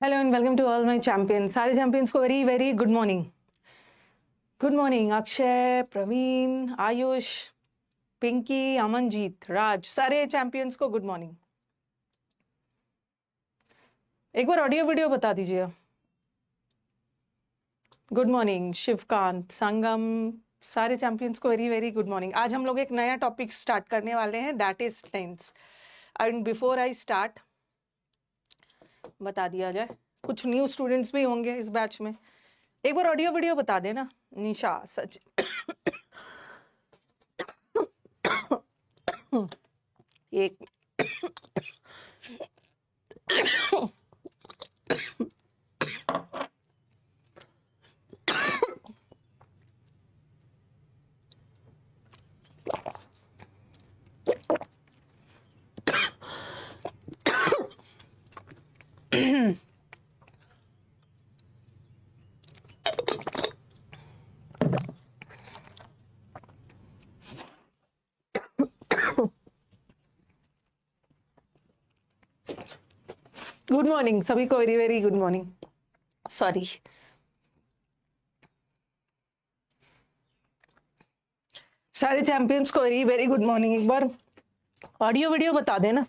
Hello and welcome to all my champions. सारे champions को very very good morning. Good morning Akshay, Praveen, Ayush, Pinky, Amanjeet, Raj, सारे champions को good morning. एक बार audio video बता दीजिए। गुड मॉर्निंग शिवकांत, संगम, सारे चैंपियंस को वेरी वेरी गुड मॉर्निंग। आज हम लोग एक नया टॉपिक स्टार्ट करने वाले हैं, that is tense. And before I start बता दिया जाए, कुछ न्यू स्टूडेंट्स भी होंगे इस बैच में। एक बार ऑडियो वीडियो बता देना। निशा, सच एक गुड मॉर्निंग सभी को, very very good morning. Sorry, सारे चैंपियंस को वेरी वेरी गुड मॉर्निंग। एक बार ऑडियो वीडियो बता देना।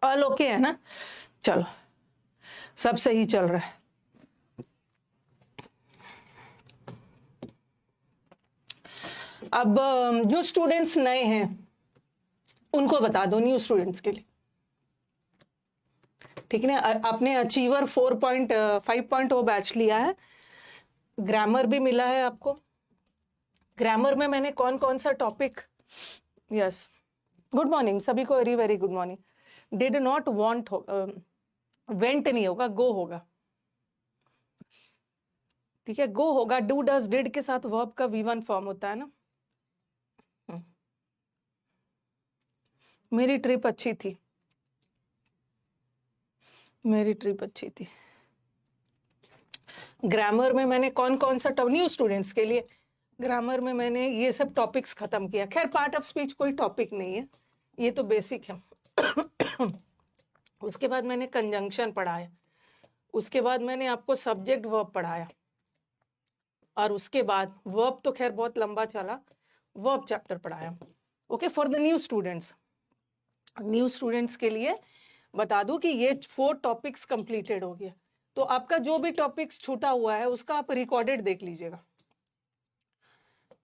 ऑल ओके है ना? चलो, सब सही चल रहा है। अब जो स्टूडेंट्स नए हैं उनको बता दो, न्यू स्टूडेंट्स के लिए, ठीक है ना? आपने अचीवर 4.5 बैच लिया है, ग्रामर भी मिला है आपको। ग्रामर में मैंने कौन कौन सा टॉपिक, यस, गुड मॉर्निंग सभी को, very very good morning. Did not want went नहीं होगा, गो होगा, ठीक है? गो होगा। डू डज डिड के साथ वर्ब का V1 फॉर्म होता है ना। मेरी ट्रिप अच्छी थी, मेरी ट्रिप अच्छी थी। ग्रामर में मैंने कौन कौन सा न्यू स्टूडेंट्स के लिए ग्रामर में मैंने ये सब टॉपिक्स खत्म किया। खैर, पार्ट ऑफ स्पीच कोई टॉपिक नहीं है, ये तो बेसिक है। उसके बाद मैंने कंजंक्शन पढ़ाया, उसके बाद मैंने आपको सब्जेक्ट वर्ब पढ़ाया, और उसके बाद वर्ब तो खैर बहुत लंबा चला, वर्ब चैप्टर पढ़ाया। Okay, for the new students, new students के लिए बता दूं कि ये 4 टॉपिक्स कंप्लीटेड हो गया। तो आपका जो भी टॉपिक्स छूटा हुआ है उसका आप रिकॉर्डेड देख लीजिएगा।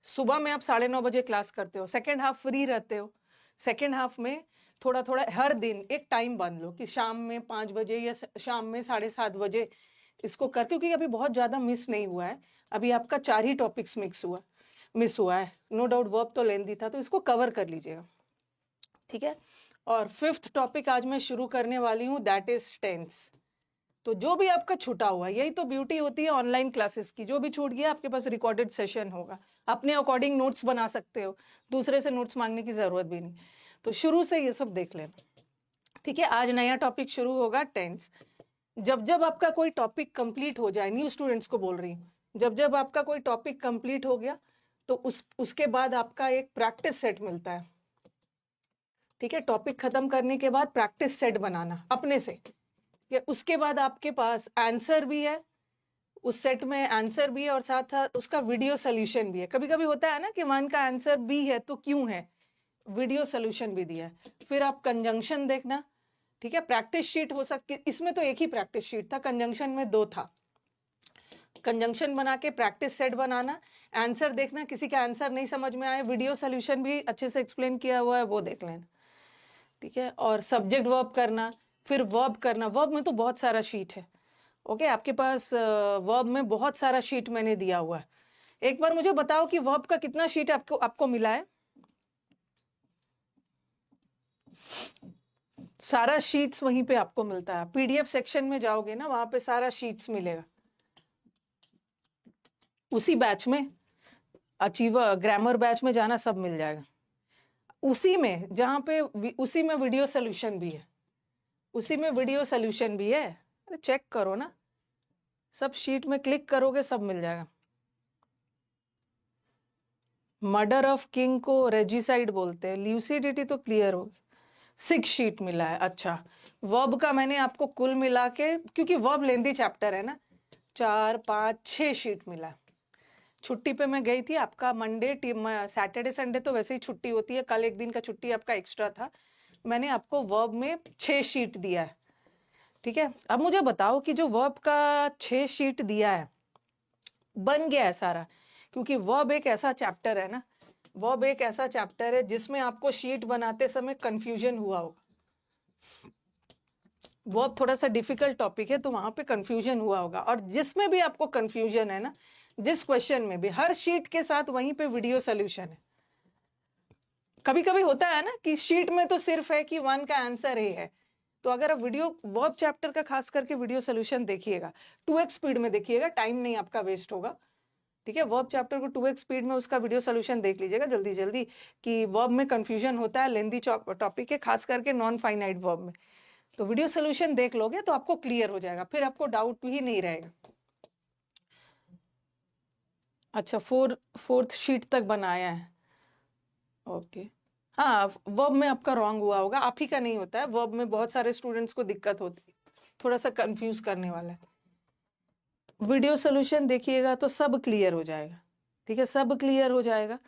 सुबह में आप 9:30 बजे क्लास करते हो, सेकेंड हाफ फ्री रहते हो। सेकेंड हाफ में थोड़ा थोड़ा हर दिन एक टाइम बांध लो कि शाम में 5 बजे या शाम में 7:30 बजे इसको कर, क्योंकि अभी बहुत ज्यादा मिस नहीं हुआ है। अभी आपका 4 ही टॉपिक्स मिस हुआ है। नो डाउट वर्ब तो लेंदी था, तो इसको कवर कर लीजिएगा, ठीक है? और 5th टॉपिक आज मैं शुरू करने वाली हूँ, दैट इज टेंस। तो जो भी आपका छूटा हुआ है, यही तो ब्यूटी होती है ऑनलाइन क्लासेस की, जो भी छूट गया आपके पास रिकॉर्डेड सेशन होगा, अपने अकॉर्डिंग नोट्स बना सकते हो, दूसरे से नोट्स मांगने की जरूरत भी नहीं। तो शुरू से ये सब देख लेना, ठीक है? आज नया टॉपिक शुरू होगा, टेंस। जब जब आपका कोई टॉपिक कंप्लीट हो जाए, न्यू स्टूडेंट्स को बोल रही हूँ, जब जब आपका कोई टॉपिक कंप्लीट हो गया तो उसके बाद आपका एक प्रैक्टिस सेट मिलता है, ठीक है? टॉपिक खत्म करने के बाद प्रैक्टिस सेट बनाना अपने से, या उसके बाद आपके पास आंसर भी है, उस सेट में आंसर भी है और साथ साथ उसका वीडियो सोल्यूशन भी है। कभी कभी होता है ना कि वन का आंसर बी है तो क्यों है, वीडियो सोल्यूशन भी दिया है। फिर आप कंजंक्शन देखना, ठीक है? प्रैक्टिस शीट हो सकती, इसमें तो एक ही प्रैक्टिस शीट था, कंजंक्शन में 2 था। कंजंक्शन बना के प्रैक्टिस सेट बनाना, आंसर देखना, किसी का आंसर नहीं समझ में आए, वीडियो सोल्यूशन भी अच्छे से एक्सप्लेन किया हुआ है, वो देख लेना, ठीक है? और सब्जेक्ट वर्ब करना, फिर वर्ब करना। वर्ब में तो बहुत सारा शीट है, ओके? आपके पास वर्ब में बहुत सारा शीट मैंने दिया हुआ है। एक बार मुझे बताओ कि वर्ब का कितना शीट आपको मिला है? सारा शीट्स वहीं पे आपको मिलता है, पीडीएफ सेक्शन में जाओगे ना, वहां पे सारा शीट्स मिलेगा। उसी बैच में, अचीवर ग्रामर बैच में जाना, सब मिल जाएगा उसी में, जहां पे उसी में वीडियो सोल्यूशन भी है, उसी में वीडियो सोल्यूशन भी है। अरे चेक करो ना, सब शीट में क्लिक करोगे सब मिल जाएगा। मर्डर ऑफ किंग को रेजिसाइड बोलते हैं, ल्यूसिडिटी तो क्लियर होगी। 6 शीट मिला है। अच्छा, वर्ब का मैंने आपको कुल मिला के, क्योंकि वर्ब लेंदी चैप्टर है ना, 4 5 6 शीट मिला है। छुट्टी पे मैं गई थी, आपका मंडे सैटरडे संडे तो वैसे ही छुट्टी होती है, कल एक दिन का छुट्टी आपका एक्स्ट्रा था। मैंने आपको वर्ब में 6 शीट दिया है, ठीक है। अब मुझे बताओ कि जो वर्ब का 6 शीट दिया है बन गया है सारा, क्योंकि वर्ब एक ऐसा चैप्टर है ना, वर्ब एक ऐसा चैप्टर है जिसमें आपको शीट बनाते समय कंफ्यूजन हुआ होगा। वर्ब थोड़ा सा डिफिकल्ट टॉपिक है, तो वहां पे कंफ्यूजन हुआ होगा, और जिसमें भी आपको कंफ्यूजन है ना, जिस क्वेश्चन में भी, हर शीट के साथ वहीं पे वीडियो सोल्यूशन है। कभी कभी होता है ना कि शीट में तो सिर्फ है कि 1 का आंसर ए है, तो अगर आप वीडियो वर्ब चैप्टर का खास करके वीडियो सोल्यूशन देखिएगा, 2x स्पीड में देखिएगा, टाइम नहीं आपका वेस्ट होगा, ठीक है। वर्ब चैप्टर को 2x स्पीड में उसका वीडियो सोल्यूशन देख लीजिएगा जल्दी जल्दी, कि वर्ब में कंफ्यूजन होता है, लेंदी टॉपिक है, खास करके नॉन फाइनाइट वर्ब में। तो वीडियो सोल्यूशन देख लोगे तो आपको क्लियर हो जाएगा, फिर आपको डाउट ही नहीं रहेगा। अच्छा, फोर्थ शीट तक बनाया है, ओके। हाँ, वर्ब में आपका रॉन्ग हुआ होगा, आप ही का नहीं होता है, वर्ब में बहुत सारे स्टूडेंट्स को दिक्कत होती है, थोड़ा सा कंफ्यूज करने वाला है। वीडियो सोल्यूशन देखिएगा तो सब क्लियर हो जाएगा, ठीक है, सब क्लियर हो जाएगा।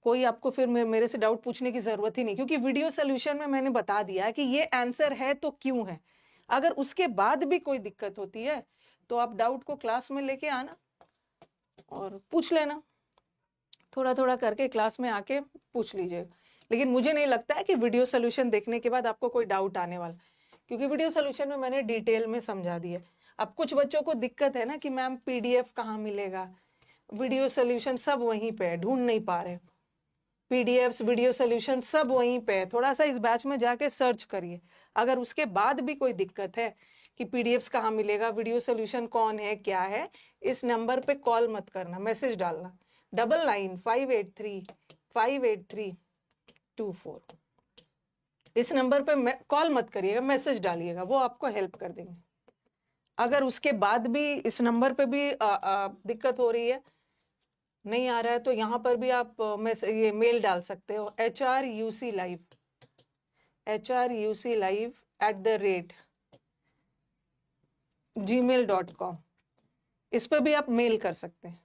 कोई आपको फिर मेरे से डाउट पूछने की जरूरत ही नहीं, क्योंकि वीडियो सोल्यूशन में मैंने बता दिया है कि ये आंसर है तो क्यों है। अगर उसके बाद भी कोई दिक्कत होती है तो आप डाउट को क्लास में लेके आना और पूछ लेना, थोड़ा थोड़ा करके क्लास में आके पूछ लीजिए। लेकिन मुझे नहीं लगता है कि वीडियो सोल्यूशन देखने के बाद आपको कोई डाउट आने वाला, क्योंकि वीडियो सोल्यूशन में मैंने डिटेल में समझा दिया। अब कुछ बच्चों को दिक्कत है ना कि मैम पीडीएफ कहाँ मिलेगा, वीडियो सोल्यूशन सब वहीं पे है, ढूंढ नहीं पा रहे, पीडीएफ्स वीडियो सोल्यूशन सब वहीं पे है, थोड़ा सा इस बैच में जाके सर्च करिए। अगर उसके बाद भी कोई दिक्कत है कि पीडीएफ्स कहाँ मिलेगा, वीडियो सोल्यूशन कौन है क्या है, इस नंबर पे कॉल मत करना, मैसेज डालना 9958358324। इस नंबर पे कॉल मत करिएगा, मैसेज डालिएगा, वो आपको हेल्प कर देंगे। अगर उसके बाद भी इस नंबर पे भी दिक्कत हो रही है, नहीं आ रहा है, तो यहाँ पर भी आप ये मेल डाल सकते हो, hruclive@gmail.com, इस पर भी आप मेल कर सकते हैं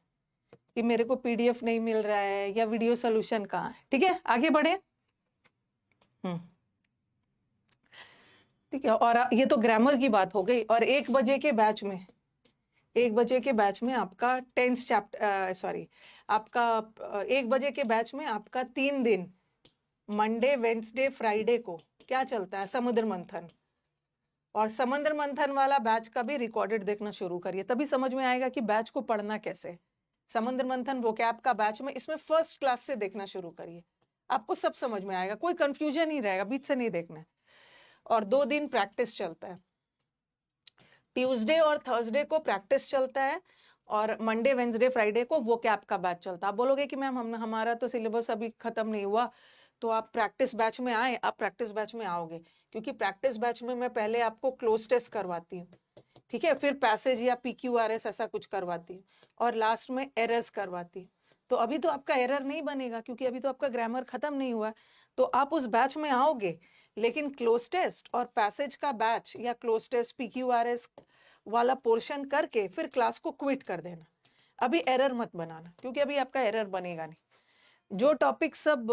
कि मेरे को पीडीएफ नहीं मिल रहा है या वीडियो सोल्यूशन कहाँ है, ठीक है। आगे बढ़े, ठीक है। और ये तो ग्रामर की बात हो गई। और 1 बजे के बैच में, 1 बजे के बैच में आपका 10th चैप्टर, सॉरी, आपका 1 बजे के बैच में आपका 3 दिन, मंडे वेंसडे फ्राइडे को क्या चलता है, समुद्र मंथन। और समुद्र मंथन वाला बैच का भी रिकॉर्डेड देखना शुरू करिए, तभी समझ में आएगा कि बैच को पढ़ना कैसे। समुद्र मंथन वोकैब का बैच में, इसमें फर्स्ट क्लास से देखना शुरू करिए, आपको सब समझ में आएगा, कोई कंफ्यूजन नहीं रहेगा, बीच से नहीं देखना है। और 2 दिन प्रैक्टिस चलता है, ट्यूसडे और थर्सडे को प्रैक्टिस चलता है, और मंडे वेंसडे फ्राइडे को वो कैप का बैच चलता है। आप बोलोगे कि मैम हमारा तो सिलेबस अभी खत्म नहीं हुआ, तो आप प्रैक्टिस बैच में आए, आप प्रैक्टिस बैच में आओगे, क्योंकि प्रैक्टिस बैच में मैं पहले आपको क्लोज टेस्ट करवाती हूँ, ठीक है, फिर पैसेज या PQRS ऐसा कुछ करवाती हूँ, और लास्ट में एरर्स करवाती हूँ। तो अभी तो आपका एरर नहीं बनेगा, क्योंकि अभी तो आपका ग्रामर खत्म नहीं हुआ, तो आप उस बैच में आओगे, लेकिन क्लोज टेस्ट और पैसेज का बैच या क्लोज टेस्ट PQRS वाला पोर्शन करके फिर क्लास को क्विट कर देना। अभी एरर मत बनाना, क्योंकि अभी आपका एरर बनेगा नहीं। जो टॉपिक सब,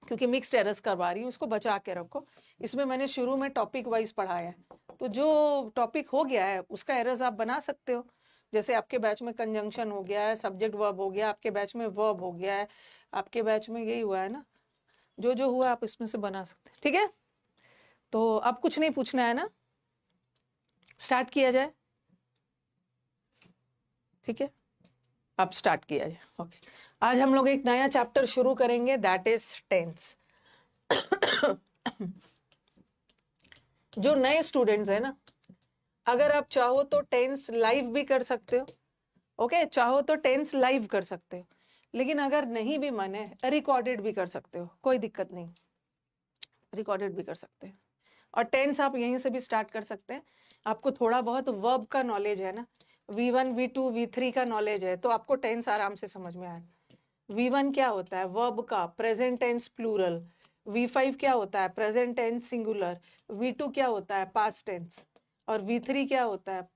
क्योंकि मिक्स्ड एरर्स करवा रही हूँ, उसको बचा के रखो। इसमें मैंने शुरू में टॉपिक वाइज पढ़ाया है, तो जो टॉपिक हो गया है उसका एरर्स आप बना सकते हो। जैसे आपके बैच में कंजंक्शन हो गया है, सब्जेक्ट वर्ब हो गया, आपके बैच में वर्ब हो गया है, आपके बैच में यही हुआ है ना, जो जो हुआ आप इसमें से बना सकते हैं, ठीक है। तो अब कुछ नहीं पूछना है ना, स्टार्ट किया जाए, ठीक है, अब स्टार्ट किया जाए, ओके। आज हम लोग एक नया चैप्टर शुरू करेंगे, दैट इज टेंस। जो नए स्टूडेंट्स है ना, अगर आप चाहो तो टेंस लाइव भी कर सकते हो, ओके, चाहो तो टेंस लाइव कर सकते हो, लेकिन अगर नहीं भी मन है रिकॉर्डेड भी कर सकते हो, कोई दिक्कत नहीं, रिकॉर्डेड भी कर सकते हैं। और टेंस आप यहीं से भी स्टार्ट कर सकते हैं। आपको थोड़ा बहुत वर्ब का नॉलेज है ना, V1 V2 V3 का नॉलेज है, तो आपको टेंस आराम से समझ में आएगा। V1 क्या होता है? वर्ब का प्रेजेंट टेंस प्लूरल। V5 क्या होता है? Present tense singular. V2 क्या होता है? Past tense. और V3 क्या होता है?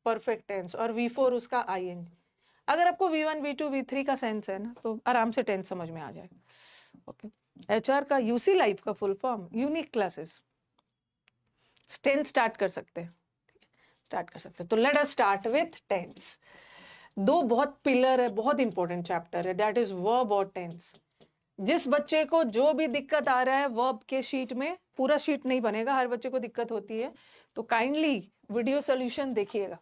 Perfect tense. और V4 उसका IN। अगर आपको V1, V2, V3 का सेंस है ना तो आराम से टेंस समझ में आ जाएगा। ओके। HR का UC लाइफ का full form unique classes. Tense start कर सकते हैं, स्टार्ट कर सकते हैं। तो let us start with tense. दो बहुत पिलर है, बहुत इंपॉर्टेंट चैप्टर है, दैट इज वर्ब और टेंस। जिस बच्चे को जो भी दिक्कत आ रहा है वर्ब के शीट में, पूरा शीट नहीं बनेगा, हर बच्चे को दिक्कत होती है, तो काइंडली वीडियो सोल्यूशन देखिएगा।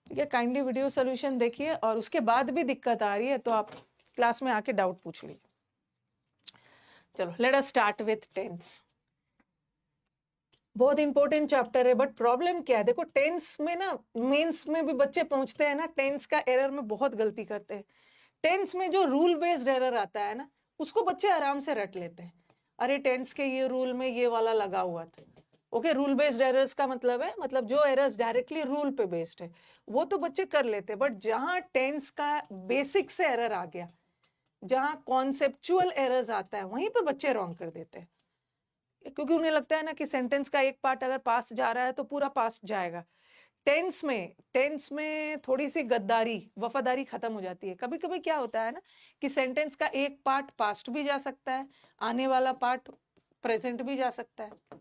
ठीक है, काइंडली वीडियो सोल्यूशन देखिए, और उसके बाद भी दिक्कत आ रही है तो आप क्लास में आके डाउट पूछ लीजिए। चलो let us start with tense. बहुत इंपॉर्टेंट चैप्टर है, बट प्रॉब्लम क्या है, देखो टेंस में ना, मेंस में भी बच्चे पहुंचते हैं ना, टेंस का एरर में बहुत गलती करते हैं। टेंस में जो रूल बेस्ड एरर आता है ना, उसको बच्चे आराम से रट लेते हैं। अरे टेंस के ये रूल में ये वाला लगा हुआ था। ओके, रूल बेस्ड एरर्स का मतलब है, मतलब जो एरर्स डायरेक्टली रूल पे बेस्ड है वो तो बच्चे कर लेते हैं, बट जहां टेंस का बेसिक से एरर आ गया, जहां कॉन्सेप्चुअल एरर्स आता है, वहीं पे बच्चे रॉन्ग कर देते हैं। क्योंकि उन्हें लगता है ना कि सेंटेंस का एक पार्ट अगर पास जा रहा है तो पूरा पास जाएगा। टेंस में थोड़ी सी गद्दारी, वफादारी खत्म हो जाती है। कभी कभी क्या होता है ना कि सेंटेंस का एक पार्ट पास्ट भी जा सकता है, आने वाला पार्ट प्रेजेंट भी जा सकता है।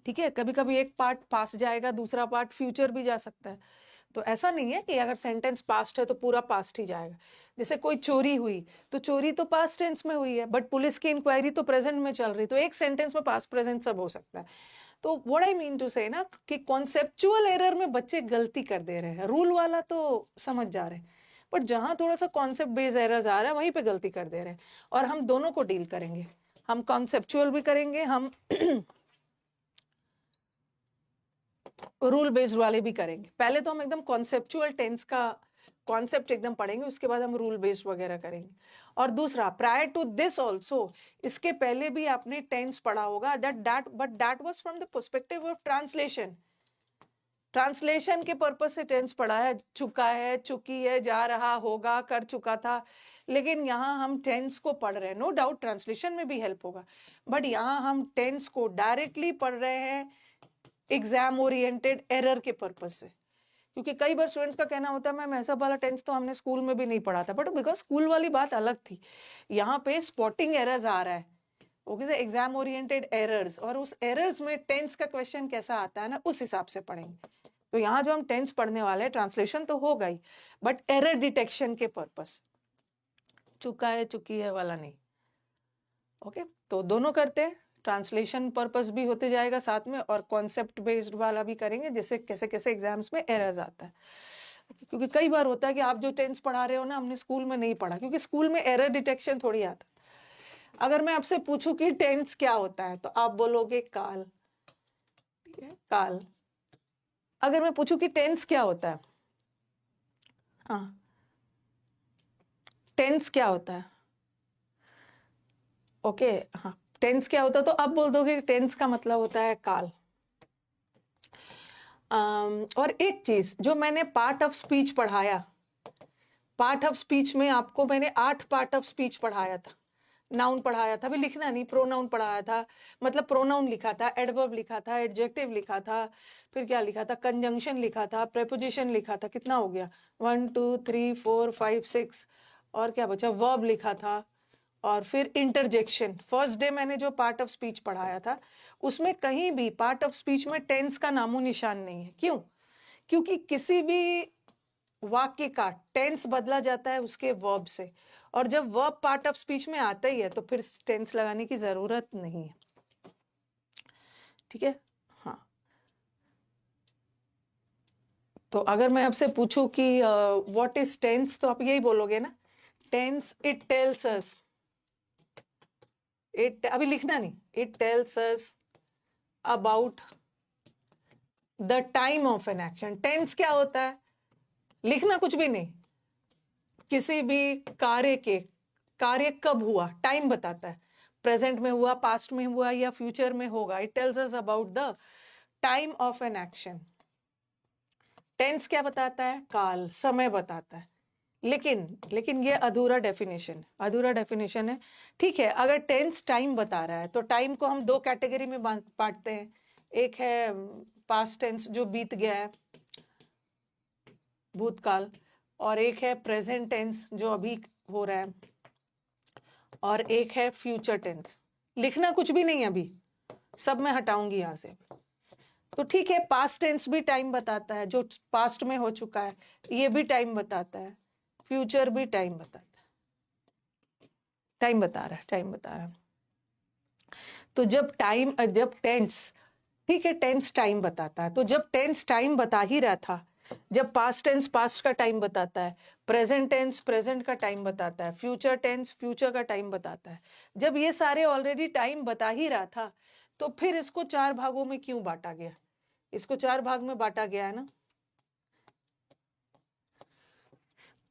ठीक है, कभी कभी एक पार्ट पास जाएगा, दूसरा पार्ट फ्यूचर भी जा सकता है। तो ऐसा नहीं है कि अगर सेंटेंस पास्ट है तो पूरा पास्ट ही जाएगा। जैसे कोई चोरी हुई तो चोरी तो पास्ट टेंस में हुई है, बट पुलिस की इंक्वायरी तो प्रेजेंट में चल रही, तो एक सेंटेंस में पास्ट प्रेजेंट सब हो सकता है। तो व्हाट आई मीन टू से ना कि कॉन्सेप्चुअल एरर में बच्चे गलती कर दे रहे हैं, रूल वाला तो समझ जा रहे हैं, बट जहां थोड़ा सा कॉन्सेप्ट बेस्ड एरर्स आ रहा है वहीं पे गलती कर दे रहे हैं। और हम दोनों को डील करेंगे, हम कॉन्सेप्चुअल भी करेंगे, हम रूल बेस्ड वाले भी करेंगे। पहले तो हम एकदम कॉन्सेप्चुअल टेंस का कॉन्सेप्ट एकदम पढ़ेंगे, उसके बाद हम रूल बेस्ड वगैरह करेंगे। और दूसरा, प्रायर टू दिस ऑल्सो, इसके पहले भी आपने टेंस पढ़ा होगा, but that was from the perspective of translation. Translation के पर्पज से टेंस पढ़ा है, चुका है, चुकी है, जा रहा, होगा, कर चुका था। लेकिन यहाँ हम टेंस को पढ़ रहे हैं, नो डाउट ट्रांसलेशन में भी हेल्प होगा, बट यहाँ हम टेंस को डायरेक्टली पढ़ रहे हैं एग्जाम ओरिएंटेड एरर के पर्पज से। क्योंकि कई बार स्टूडेंट्स का कहना होता है मैम ऐसा वाला टेंस तो हमने स्कूल में भी नहीं पढ़ा था, बट बिकॉज स्कूल वाली बात अलग थी, यहाँ पे स्पॉटिंग एरर्स आ रहा है। ओके, एग्जाम ओरिएंटेड एरर्स, और उस एरर्स में टेंस का क्वेश्चन कैसा आता है ना, उस हिसाब से पढ़ेंगे। तो यहाँ जो हम टेंस पढ़ने वाले हैं, ट्रांसलेशन तो होगा ही, बट एरर डिटेक्शन के पर्पस, चुका है चुकी है वाला नहीं। ओके, तो दोनों करते हैं, ट्रांसलेशन पर्पस भी होते जाएगा साथ में, और कॉन्सेप्ट बेस्ड वाला भी करेंगे, जैसे कैसे कैसे एग्जाम्स में एरर्स आता है। क्योंकि कई बार होता है कि आप जो टेंस पढ़ा रहे हो ना, हमने स्कूल में नहीं पढ़ा, क्योंकि स्कूल में एरर डिटेक्शन थोड़ी आता। अगर मैं आपसे पूछूं कि टेंस क्या होता है तो आप बोलोगे काल। ठीक है, काल। अगर मैं पूछूं कि टेंस क्या होता है, हाँ, टेंस क्या होता है, ओके, हाँ, टेंस क्या होता है तो आप बोल दोगे टेंस का मतलब होता है काल। और एक चीज जो मैंने पार्ट ऑफ स्पीच पढ़ाया, पार्ट ऑफ स्पीच में आपको मैंने 8 पार्ट ऑफ स्पीच पढ़ाया था। नाउन पढ़ाया था, अभी लिखना नहीं, प्रोनाउन पढ़ाया था, मतलब प्रोनाउन लिखा था, एडवर्ब लिखा था, एडजेक्टिव लिखा था, फिर क्या लिखा था, कंजंक्शन लिखा था, प्रेपोजिशन लिखा था, कितना हो गया, 1 2 3 4 5 6, और क्या बचा, वर्ब लिखा था, और फिर इंटरजेक्शन। फर्स्ट डे मैंने जो पार्ट ऑफ स्पीच पढ़ाया था उसमें कहीं भी पार्ट ऑफ स्पीच में टेंस का नामो निशान नहीं है। क्यों? क्योंकि किसी भी वाक्य का टेंस बदला जाता है उसके वर्ब से, और जब वर्ब पार्ट ऑफ स्पीच में आता ही है तो फिर टेंस लगाने की जरूरत नहीं है। ठीक है, हाँ। तो अगर मैं आपसे पूछूं कि व्हाट इज टेंस, तो आप यही बोलोगे ना, tense it tells us, it, अभी लिखना नहीं, it tells us about the time of an action. Tense क्या होता है, लिखना कुछ भी नहीं, किसी भी कार्य कब हुआ, टाइम बताता है, प्रेजेंट में हुआ, पास्ट में हुआ, या फ्यूचर में होगा। It tells us about the time of an action. Tense क्या बताता है, काल, समय बताता है। लेकिन लेकिन ये अधूरा डेफिनेशन है। ठीक है, अगर टेंस टाइम बता रहा है तो टाइम को हम दो कैटेगरी में बांटते हैं। एक है पास्ट टेंस जो बीत गया है, भूतकाल, और एक है प्रेजेंट टेंस जो अभी हो रहा है, और एक है फ्यूचर टेंस। लिखना कुछ भी नहीं है अभी, सब मैं हटाऊंगी यहां से। तो ठीक है, पास्ट टेंस भी टाइम बताता है, जो पास्ट में हो चुका है ये भी टाइम बताता है, फ्यूचर भी टाइम बताता है, टाइम बता रहा है। तो जब टेंस, ठीक है, टेंस टाइम बताता है, तो जब टेंस टाइम बता ही रहा था, जब पास्ट टेंस पास्ट का टाइम बताता है, प्रेजेंट टेंस प्रेजेंट का टाइम बताता है, फ्यूचर टेंस फ्यूचर का टाइम बताता है, जब ये सारे ऑलरेडी टाइम बता ही रहा था, तो फिर इसको 4 भागों में क्यों बांटा गया? इसको 4 भाग में बांटा गया है ना,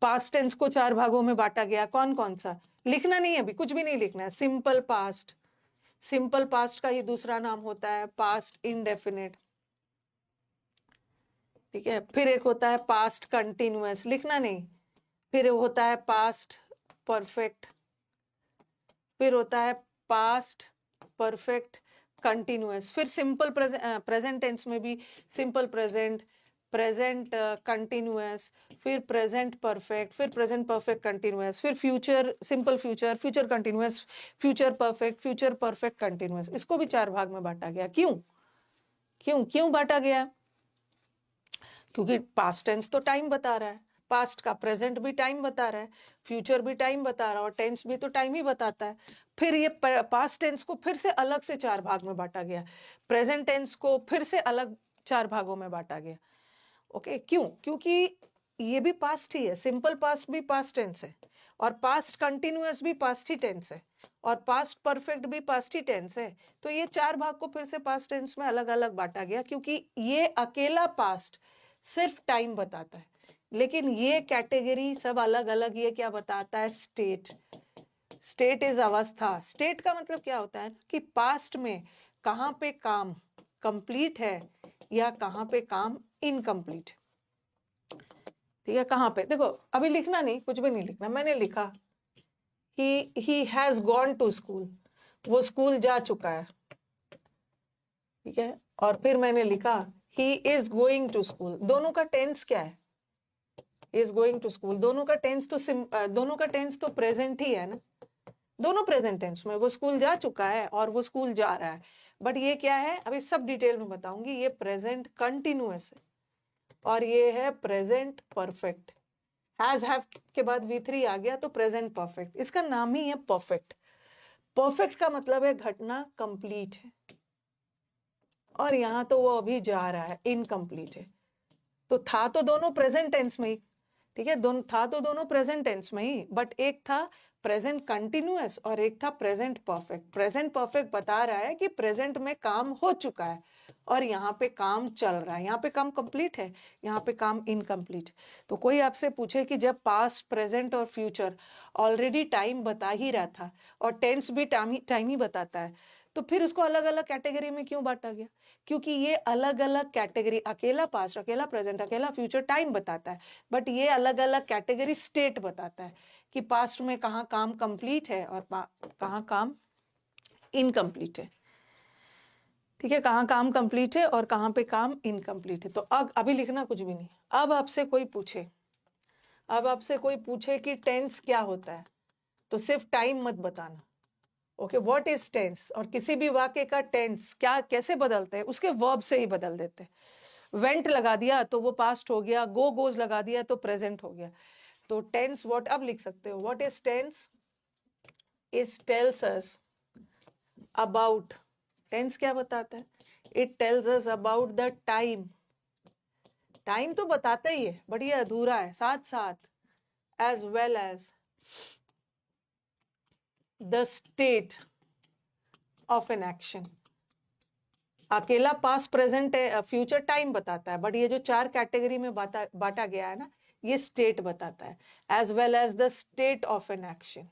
पास्ट टेंस को 4 भागों में बांटा गया। कौन कौन सा? लिखना नहीं है अभी, कुछ भी नहीं लिखना है। सिंपल पास्ट का ये दूसरा नाम होता है पास्ट इंडेफिनिट, ठीक है। फिर एक होता है पास्ट कंटिन्यूअस, लिखना नहीं। फिर होता है पास्ट परफेक्ट, फिर होता है पास्ट परफेक्ट कंटिन्यूअस, फिर सिंपल प्रेजेंट टेंस में भी सिंपल प्रेजेंट, प्रेजेंट कंटिन्यूअस, फिर प्रेजेंट परफेक्ट, फिर प्रेजेंट परफेक्ट कंटिन्यूअस, फिर future simple future, future continuous, future perfect continuous. इसको भी 4 भाग में बांटा गया। क्यों क्यों क्यों बांटा गया? क्योंकि पास्ट टेंस तो टाइम बता रहा है, पास्ट का प्रेजेंट भी टाइम बता रहा है, फ्यूचर भी टाइम बता रहा है, और टेंस भी तो टाइम ही बताता है। फिर ये पास्ट टेंस को फिर से अलग से 4 भाग में बांटा गया, प्रेजेंट टेंस को फिर से अलग 4 भागों में बांटा गया। ओके, क्यों? क्योंकि ये भी पास्ट ही है, सिंपल पास्ट भी पास्ट टेंस है, और पास्ट कंटिन्यूअस भी पास्ट ही टेंस है, और पास्ट परफेक्ट भी पास्ट ही टेंस है। तो ये 4 भाग को फिर से पास्ट टेंस में अलग अलग बांटा गया, क्योंकि ये अकेला पास्ट सिर्फ टाइम बताता है, लेकिन ये कैटेगरी सब अलग अलग, ये क्या बताता है? स्टेट इज अवस्था। स्टेट का मतलब क्या होता है कि पास्ट में कहां पे काम कंप्लीट है या कहां पे काम इनकम्प्लीट। ठीक है, कहां पे? देखो अभी लिखना नहीं, कुछ भी नहीं लिखना। मैंने लिखा he has gone to school, वो स्कूल जा चुका है, ठीक है। और फिर मैंने लिखा he is going to school, दोनों का टेंस क्या है? इज गोइंग टू स्कूल, दोनों का टेंस तो प्रेजेंट ही है ना, दोनों प्रेजेंट टेंस में। वो स्कूल जा चुका है और वो स्कूल जा रहा है, बट ये क्या है अभी सब डिटेल में बताऊंगी। ये प्रेजेंट कंटिन्यूअस है और ये है प्रेजेंट परफेक्ट। हैज हैव के बाद V3 आ गया तो प्रेजेंट परफेक्ट, इसका नाम ही है परफेक्ट। परफेक्ट का मतलब है घटना कंप्लीट है, और यहां तो वो अभी जा रहा है, इनकम्प्लीट है। तो था तो दोनों प्रेजेंट टेंस में ही, ठीक है, दोनों प्रेजेंट टेंस में ही, बट एक था प्रेजेंट कंटिन्यूअस और एक था प्रेजेंट परफेक्ट। प्रेजेंट परफेक्ट बता रहा है कि प्रेजेंट में काम हो चुका है और यहाँ पे काम चल रहा है, यहाँ पे काम कंप्लीट है, यहाँ पे काम इनकम्प्लीट। तो कोई आपसे पूछे कि जब पास्ट प्रेजेंट और फ्यूचर ऑलरेडी टाइम बता ही रहा था और टेंस भी टाइम ही बताता है, तो फिर उसको अलग अलग कैटेगरी में क्यों बांटा गया? क्योंकि ये अलग अलग कैटेगरी, अकेला पास्ट, अकेला प्रेजेंट, अकेला फ्यूचर टाइम बताता है, बट ये अलग अलग कैटेगरी स्टेट बताता है कि पास्ट में कहाँ काम कंप्लीट है और कहाँ काम इनकम्प्लीट है। ठीक है, कहाँ काम कंप्लीट है और कहाँ पे काम इनकम्प्लीट है। तो अभी लिखना कुछ भी नहीं। अब आपसे कोई पूछे कि टेंस क्या होता है, तो सिर्फ टाइम मत बताना। Okay, what is tense? और किसी भी वाक्य का टेंस क्या कैसे बदलते हैं? उसके वर्ब से ही बदल देते हैं। वेंट लगा दिया तो वो पास्ट हो गया, गोज लगा दिया तो प्रेजेंट हो गया। तो टेंस व्हाट अब लिख सकते हो, what is tense? Is tells us about, tense क्या बताता है? It tells us about the time. Time तो बताता ही है, बट ये अधूरा है, साथ साथ as well as the state of an action. अकेला पास्ट प्रेजेंट फ्यूचर टाइम बताता है, बट ये जो 4 कैटेगरी में बांटा गया है ना, ये स्टेट बताता है, as well as the state of an action.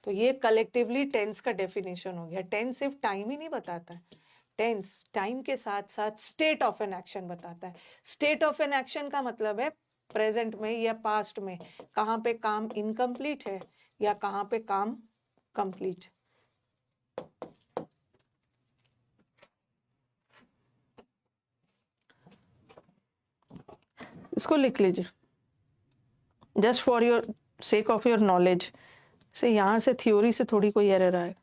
तो ये कलेक्टिवली टेंस का डेफिनेशन हो गया। टेंस सिर्फ टाइम ही नहीं बताता है, टेंस टाइम के साथ साथ स्टेट ऑफ एन एक्शन बताता है। स्टेट ऑफ एन एक्शन का मतलब है प्रेजेंट में या पास्ट में कहाँ पे काम इनकम्प्लीट है या कहाँ पे काम कंप्लीट। इसको लिख लीजिए just for your sake of your knowledge, से यहाँ से थ्योरी से थोड़ी कोई एरर आए।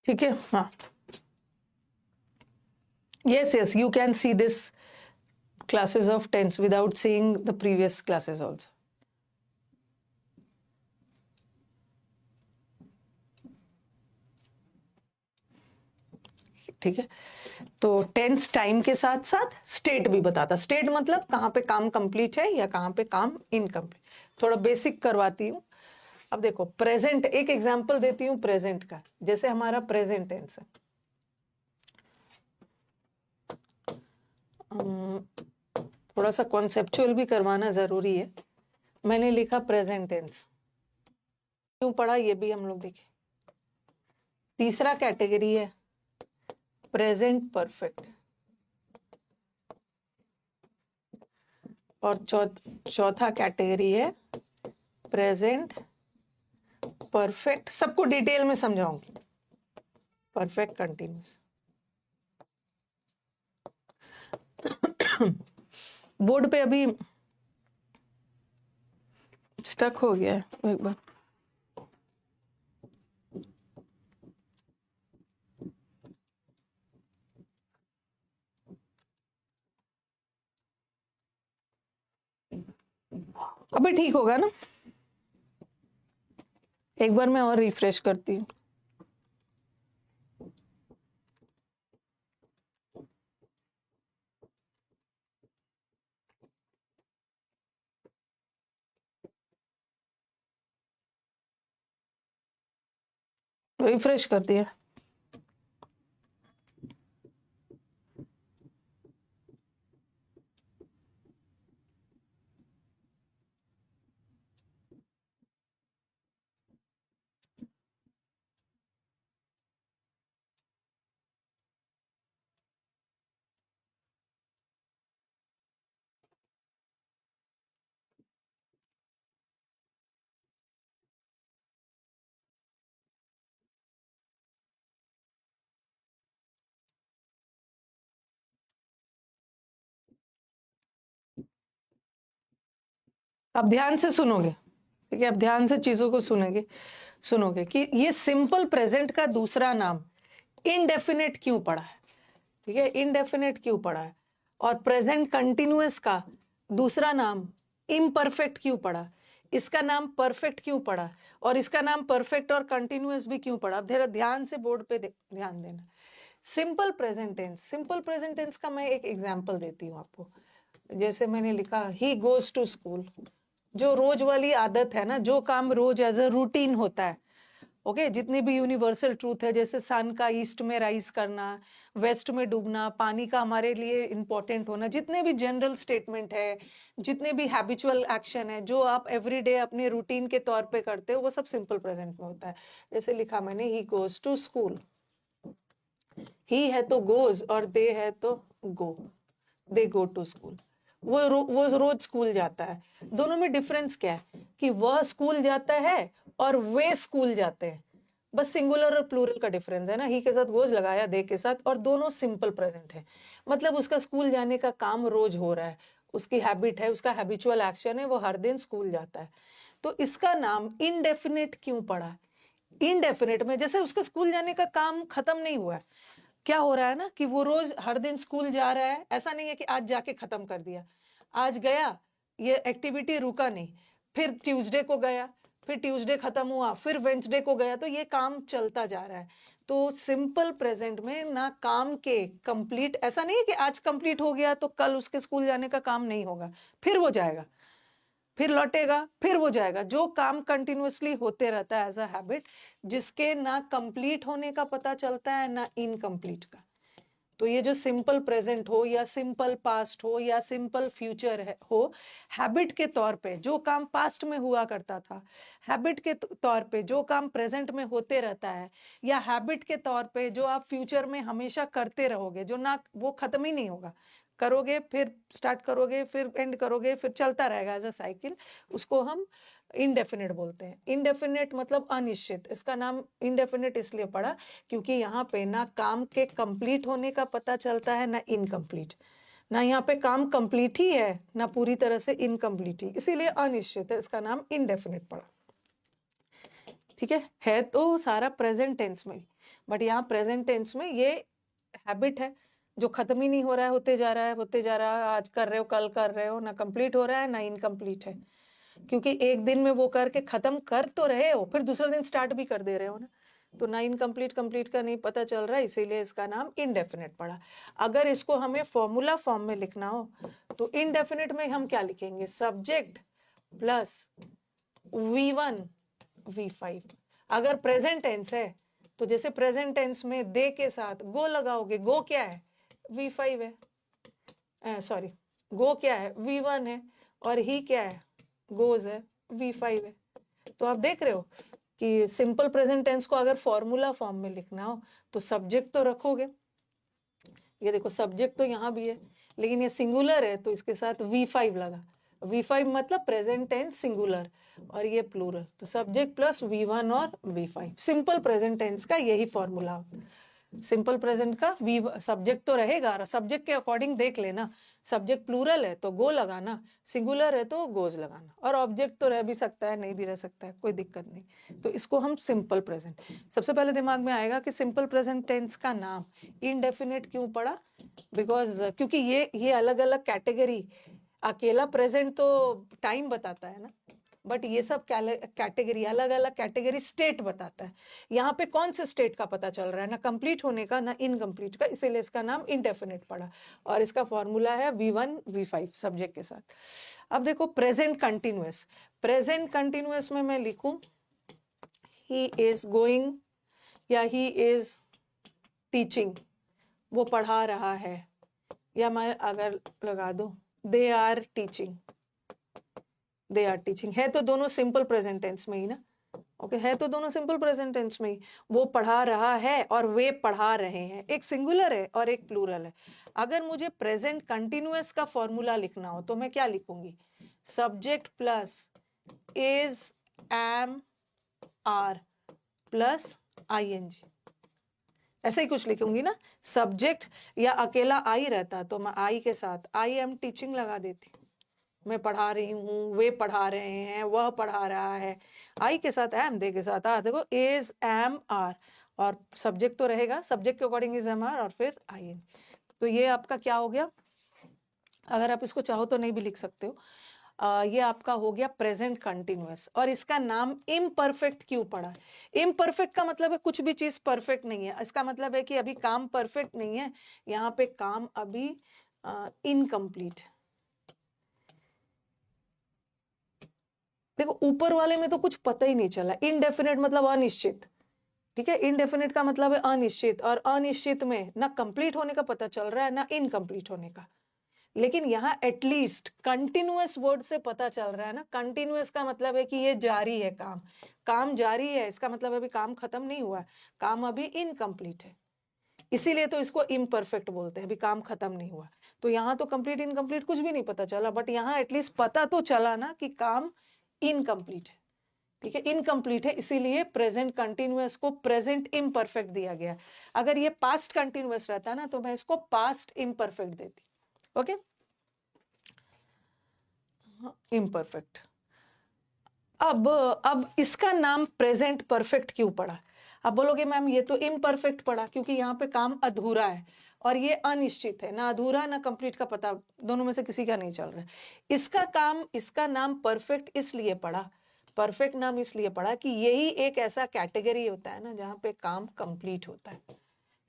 ठीक है, हाँ, yes, yes, you can see this classes of tense without seeing the previous classes also. ठीक है, तो टेंस टाइम के साथ साथ स्टेट भी बताता। स्टेट मतलब कहाँ पे काम कंप्लीट है या कहाँ पे काम इनकम्प्लीट। थोड़ा बेसिक करवाती हूँ। अब देखो प्रेजेंट, एक एग्जांपल देती हूँ प्रेजेंट का। जैसे हमारा प्रेजेंट टेंस है, थोड़ा सा कॉन्सेप्चुअल भी करवाना जरूरी है। मैंने लिखा प्रेजेंट टेंस, क्यों पढ़ा ये भी हम लोग देखें। तीसरा कैटेगरी है प्रेजेंट परफेक्ट, और चौथा कैटेगरी है प्रेजेंट परफेक्ट। सबको डिटेल में समझाऊंगी। Perfect continuous. बोर्ड पे अभी स्टक हो गया है एक बार। अभी ठीक होगा ना? एक बार मैं और रिफ्रेश करती हूँ। रिफ्रेश कर दिया। अब ध्यान से सुनोगे, ठीक है? अब ध्यान से चीजों को सुनोगे कि ये सिंपल प्रेजेंट का दूसरा नाम इनडेफिनेट क्यों पड़ा है। ठीक है, इनडेफिनेट क्यों पड़ा है। और प्रेजेंट कंटिन्यूअस का दूसरा नाम इम्परफेक्ट क्यों पड़ा, इसका नाम परफेक्ट क्यों पड़ा, और इसका नाम परफेक्ट और कंटिन्यूअस भी क्यों पड़ा। अब जरा ध्यान से बोर्ड पे ध्यान देना। सिंपल प्रेजेंट टेंस का मैं एक एग्जांपल देती हूँ आपको। जैसे मैंने लिखा ही गोज टू स्कूल, जो रोज वाली आदत है ना, जो काम रोज एज अ रूटीन होता है। ओके, जितनी भी यूनिवर्सल ट्रूथ है, जैसे सन का ईस्ट में राइज करना, वेस्ट में डूबना, पानी का हमारे लिए इंपॉर्टेंट होना, जितने भी जनरल स्टेटमेंट है, जितने भी हैबिचुअल एक्शन है जो आप एवरीडे अपने रूटीन के तौर पे करते हो, वो सब सिंपल प्रेजेंट में होता है। जैसे लिखा मैंने ही गोज टू स्कूल। ही है तो गोज और दे है तो गो, दे गो टू स्कूल। वो रोज स्कूल जाता है। दोनों में डिफरेंस क्या है कि वह स्कूल जाता है और वे स्कूल जाते हैं। बस सिंगुलर और प्लूरल का डिफरेंस है ना। ही के साथ गोज लगाया, दे के साथ, और दोनों सिंपल प्रेजेंट है। मतलब उसका स्कूल जाने का काम रोज हो रहा है, उसकी हैबिट है, उसका हैबिचुअल एक्शन है, वो हर दिन स्कूल जाता है। तो इसका नाम इनडेफिनेट क्यों पड़ा। इनडेफिनेट में जैसे उसका स्कूल जाने का काम खत्म नहीं हुआ है, क्या हो रहा है ना कि वो रोज हर दिन स्कूल जा रहा है, ऐसा नहीं है कि आज जाके खत्म कर दिया, आज गया, ये एक्टिविटी रुका नहीं, फिर ट्यूसडे को गया, फिर ट्यूसडे खत्म हुआ, फिर वेंसडे को गया, तो ये काम चलता जा रहा है। तो सिंपल प्रेजेंट में ना काम के कंप्लीट, ऐसा नहीं है कि आज कंप्लीट हो गया तो कल उसके स्कूल जाने का काम नहीं होगा, फिर वो जाएगा, फिर लौटेगा, फिर वो जाएगा। जो काम कंटिन्यूअसली होते रहता है एज अ हैबिट, जिसके ना कंप्लीट होने का पता चलता है ना इनकम्प्लीट का। तो ये जो सिंपल प्रेजेंट हो या सिंपल पास्ट हो या सिंपल फ्यूचर हो, हैबिट के तौर पे जो काम पास्ट में हुआ करता था, हैबिट के तौर पे जो काम प्रेजेंट में होते रहता है, या हैबिट के तौर पे जो आप फ्यूचर में हमेशा करते रहोगे, जो ना वो खत्म ही नहीं होगा, करोगे फिर स्टार्ट करोगे फिर एंड करोगे, फिर चलता रहेगा एज अ साइकिल, उसको हम इनडेफिनेट बोलते हैं। इनडेफिनेट मतलब अनिश्चित। इसका नाम इनडेफिनेट इसलिए पड़ा क्योंकि यहाँ पे ना काम के कंप्लीट होने का पता चलता है ना इनकम्प्लीट, ना यहाँ पे काम कंप्लीट ही है ना पूरी तरह से इनकम्प्लीट ही, इसीलिए अनिश्चित है, इसका नाम इनडेफिनेट पड़ा। ठीक है तो सारा प्रेजेंट टेंस में, बट यहाँ प्रेजेंट टेंस में ये हैबिट है जो खत्म ही नहीं हो रहा है, होते जा रहा है होते जा रहा है, आज कर रहे हो कल कर रहे हो, ना कंप्लीट हो रहा है ना इनकम्प्लीट है, क्योंकि एक दिन में वो करके खत्म कर तो रहे हो, फिर दूसरा दिन स्टार्ट भी कर दे रहे हो ना, तो ना इनकम्प्लीट कंप्लीट का नहीं पता चल रहा है, इसीलिए इसका नाम इनडेफिनेट पड़ा। अगर इसको हमें फॉर्मूला फॉर्म में लिखना हो तो इनडेफिनेट में हम क्या लिखेंगे, सब्जेक्ट प्लस V1 V5। अगर प्रेजेंट टेंस है तो जैसे प्रेजेंट टेंस में दे के साथ गो लगाओगे, गो क्या है, V5 है, सॉरी गो क्या है, V1 है, और ही क्या है, गोज है, V5 है। तो आप देख रहे हो कि सिंपल प्रेजेंट टेंस को अगर फॉर्मूला फॉर्म में लिखना हो तो सब्जेक्ट तो रखोगे, ये देखो सब्जेक्ट तो यहाँ भी है, लेकिन ये सिंगुलर है तो इसके साथ V5 लगा, V5 मतलब प्रेजेंट टेंस सिंगुलर, और ये प्लूरल, तो सब्जेक्ट प्लस V1 और V5। सिंपल प्रेजेंट टेंस का यही फॉर्मूला होता है। सिंपल प्रेजेंट का सब्जेक्ट तो रहेगा, सब्जेक्ट के अकॉर्डिंग देख लेना, सब्जेक्ट प्लूरल है तो गो लगाना, सिंगुलर है तो गोज लगाना, और ऑब्जेक्ट तो रह भी सकता है नहीं भी रह सकता है, कोई दिक्कत नहीं। तो इसको हम सिंपल प्रेजेंट, सबसे पहले दिमाग में आएगा कि सिंपल प्रेजेंट टेंस का नाम इनडेफिनेट क्यों पड़ा, बिकॉज क्योंकि ये अलग अलग कैटेगरी, अकेला प्रेजेंट तो टाइम बताता है ना, बट ये सब कैटेगरी अलग अलग कैटेगरी स्टेट बताता है। यहाँ पे कौन से स्टेट का पता चल रहा है, ना कंप्लीट होने का ना इनकम्प्लीट का, इसीलिए इसका नाम इनडेफिनेट पड़ा, और इसका फॉर्मूला है V1 V5 सब्जेक्ट के साथ। अब देखो प्रेजेंट कंटिन्यूअस, प्रेजेंट कंटिन्यूअस में मैं लिखूं ही इज गोइंग या ही इज टीचिंग, वो पढ़ा रहा है, या मैं अगर लगा दूं they are teaching, they are teaching, है तो दोनों सिंपल प्रेजेंट टेंस में ही ना, ओके है तो दोनों सिंपल प्रेजेंट टेंस में ही, वो पढ़ा रहा है और वे पढ़ा रहे हैं, एक सिंगुलर है और एक प्लूरल है। अगर मुझे प्रेजेंट कंटिन्यूअस का फॉर्मूला लिखना हो तो मैं क्या लिखूंगी, subject plus is am are plus ING, ऐसे ही कुछ लिखूंगी ना, सब्जेक्ट या अकेला आई रहता तो मैं आई के साथ आई एम टीचिंग लगा देती, मैं पढ़ा रही हूँ, वे पढ़ा रहे हैं, वह पढ़ा रहा है, आई के साथ एम, दे के साथ आर, देखो इज एम आर, और सब्जेक्ट तो रहेगा, सब्जेक्ट के अकॉर्डिंग इज एम आर और फिर ING। तो ये आपका क्या हो गया, अगर आप इसको चाहो तो नहीं भी लिख सकते हो, ये आपका हो गया प्रेजेंट कंटिन्यूअस। और इसका नाम इम्परफेक्ट क्यों पड़ा, इम्परफेक्ट का मतलब है कुछ भी चीज परफेक्ट नहीं है, इसका मतलब है कि अभी काम परफेक्ट नहीं है, यहाँ पे काम अभी इनकम्प्लीट। देखो ऊपर वाले में तो कुछ पता ही नहीं चला, इनडेफिनेट मतलब अनिश्चित, ठीक है, इनडेफिनेट का मतलब है अनिश्चित, और अनिश्चित में ना कंप्लीट होने का पता चल रहा है ना इनकम्प्लीट होने का, लेकिन यहाँ एटलीस्ट कंटिन्यूअस वर्ड से पता चल रहा है ना, कंटिन्यूअस का मतलब है कि ये जारी है, काम काम जारी है, इसका मतलब अभी काम खत्म नहीं हुआ, काम अभी इनकम्प्लीट है, इसीलिए तो इसको इम्परफेक्ट बोलते हैं, अभी काम खत्म नहीं हुआ। तो यहाँ तो कंप्लीट इनकम्प्लीट कुछ भी नहीं पता चला, बट यहाँ एटलीस्ट पता तो चला ना कि काम इनकम्प्लीट है, ठीक है, इनकम्प्लीट है, इसीलिए प्रेजेंट कंटिन्यूअस को प्रेजेंट इम्परफेक्ट दिया गया। अगर ये पास्ट कंटिन्यूअस रहता ना तो मैं इसको पास्ट इम्परफेक्ट देती, ओके, इम्परफेक्ट। अब इसका नाम प्रेजेंट परफेक्ट क्यों पड़ा, अब बोलोगे मैम ये तो इम्परफेक्ट पड़ा, क्योंकि यहाँ पे काम अधूरा है और ये अनिश्चित है, ना अधूरा ना कंप्लीट का पता, दोनों में से किसी का नहीं चल रहा है। इसका नाम परफेक्ट इसलिए पड़ा, परफेक्ट नाम इसलिए पड़ा कि यही एक ऐसा कैटेगरी होता है ना जहाँ पे काम कंप्लीट होता है,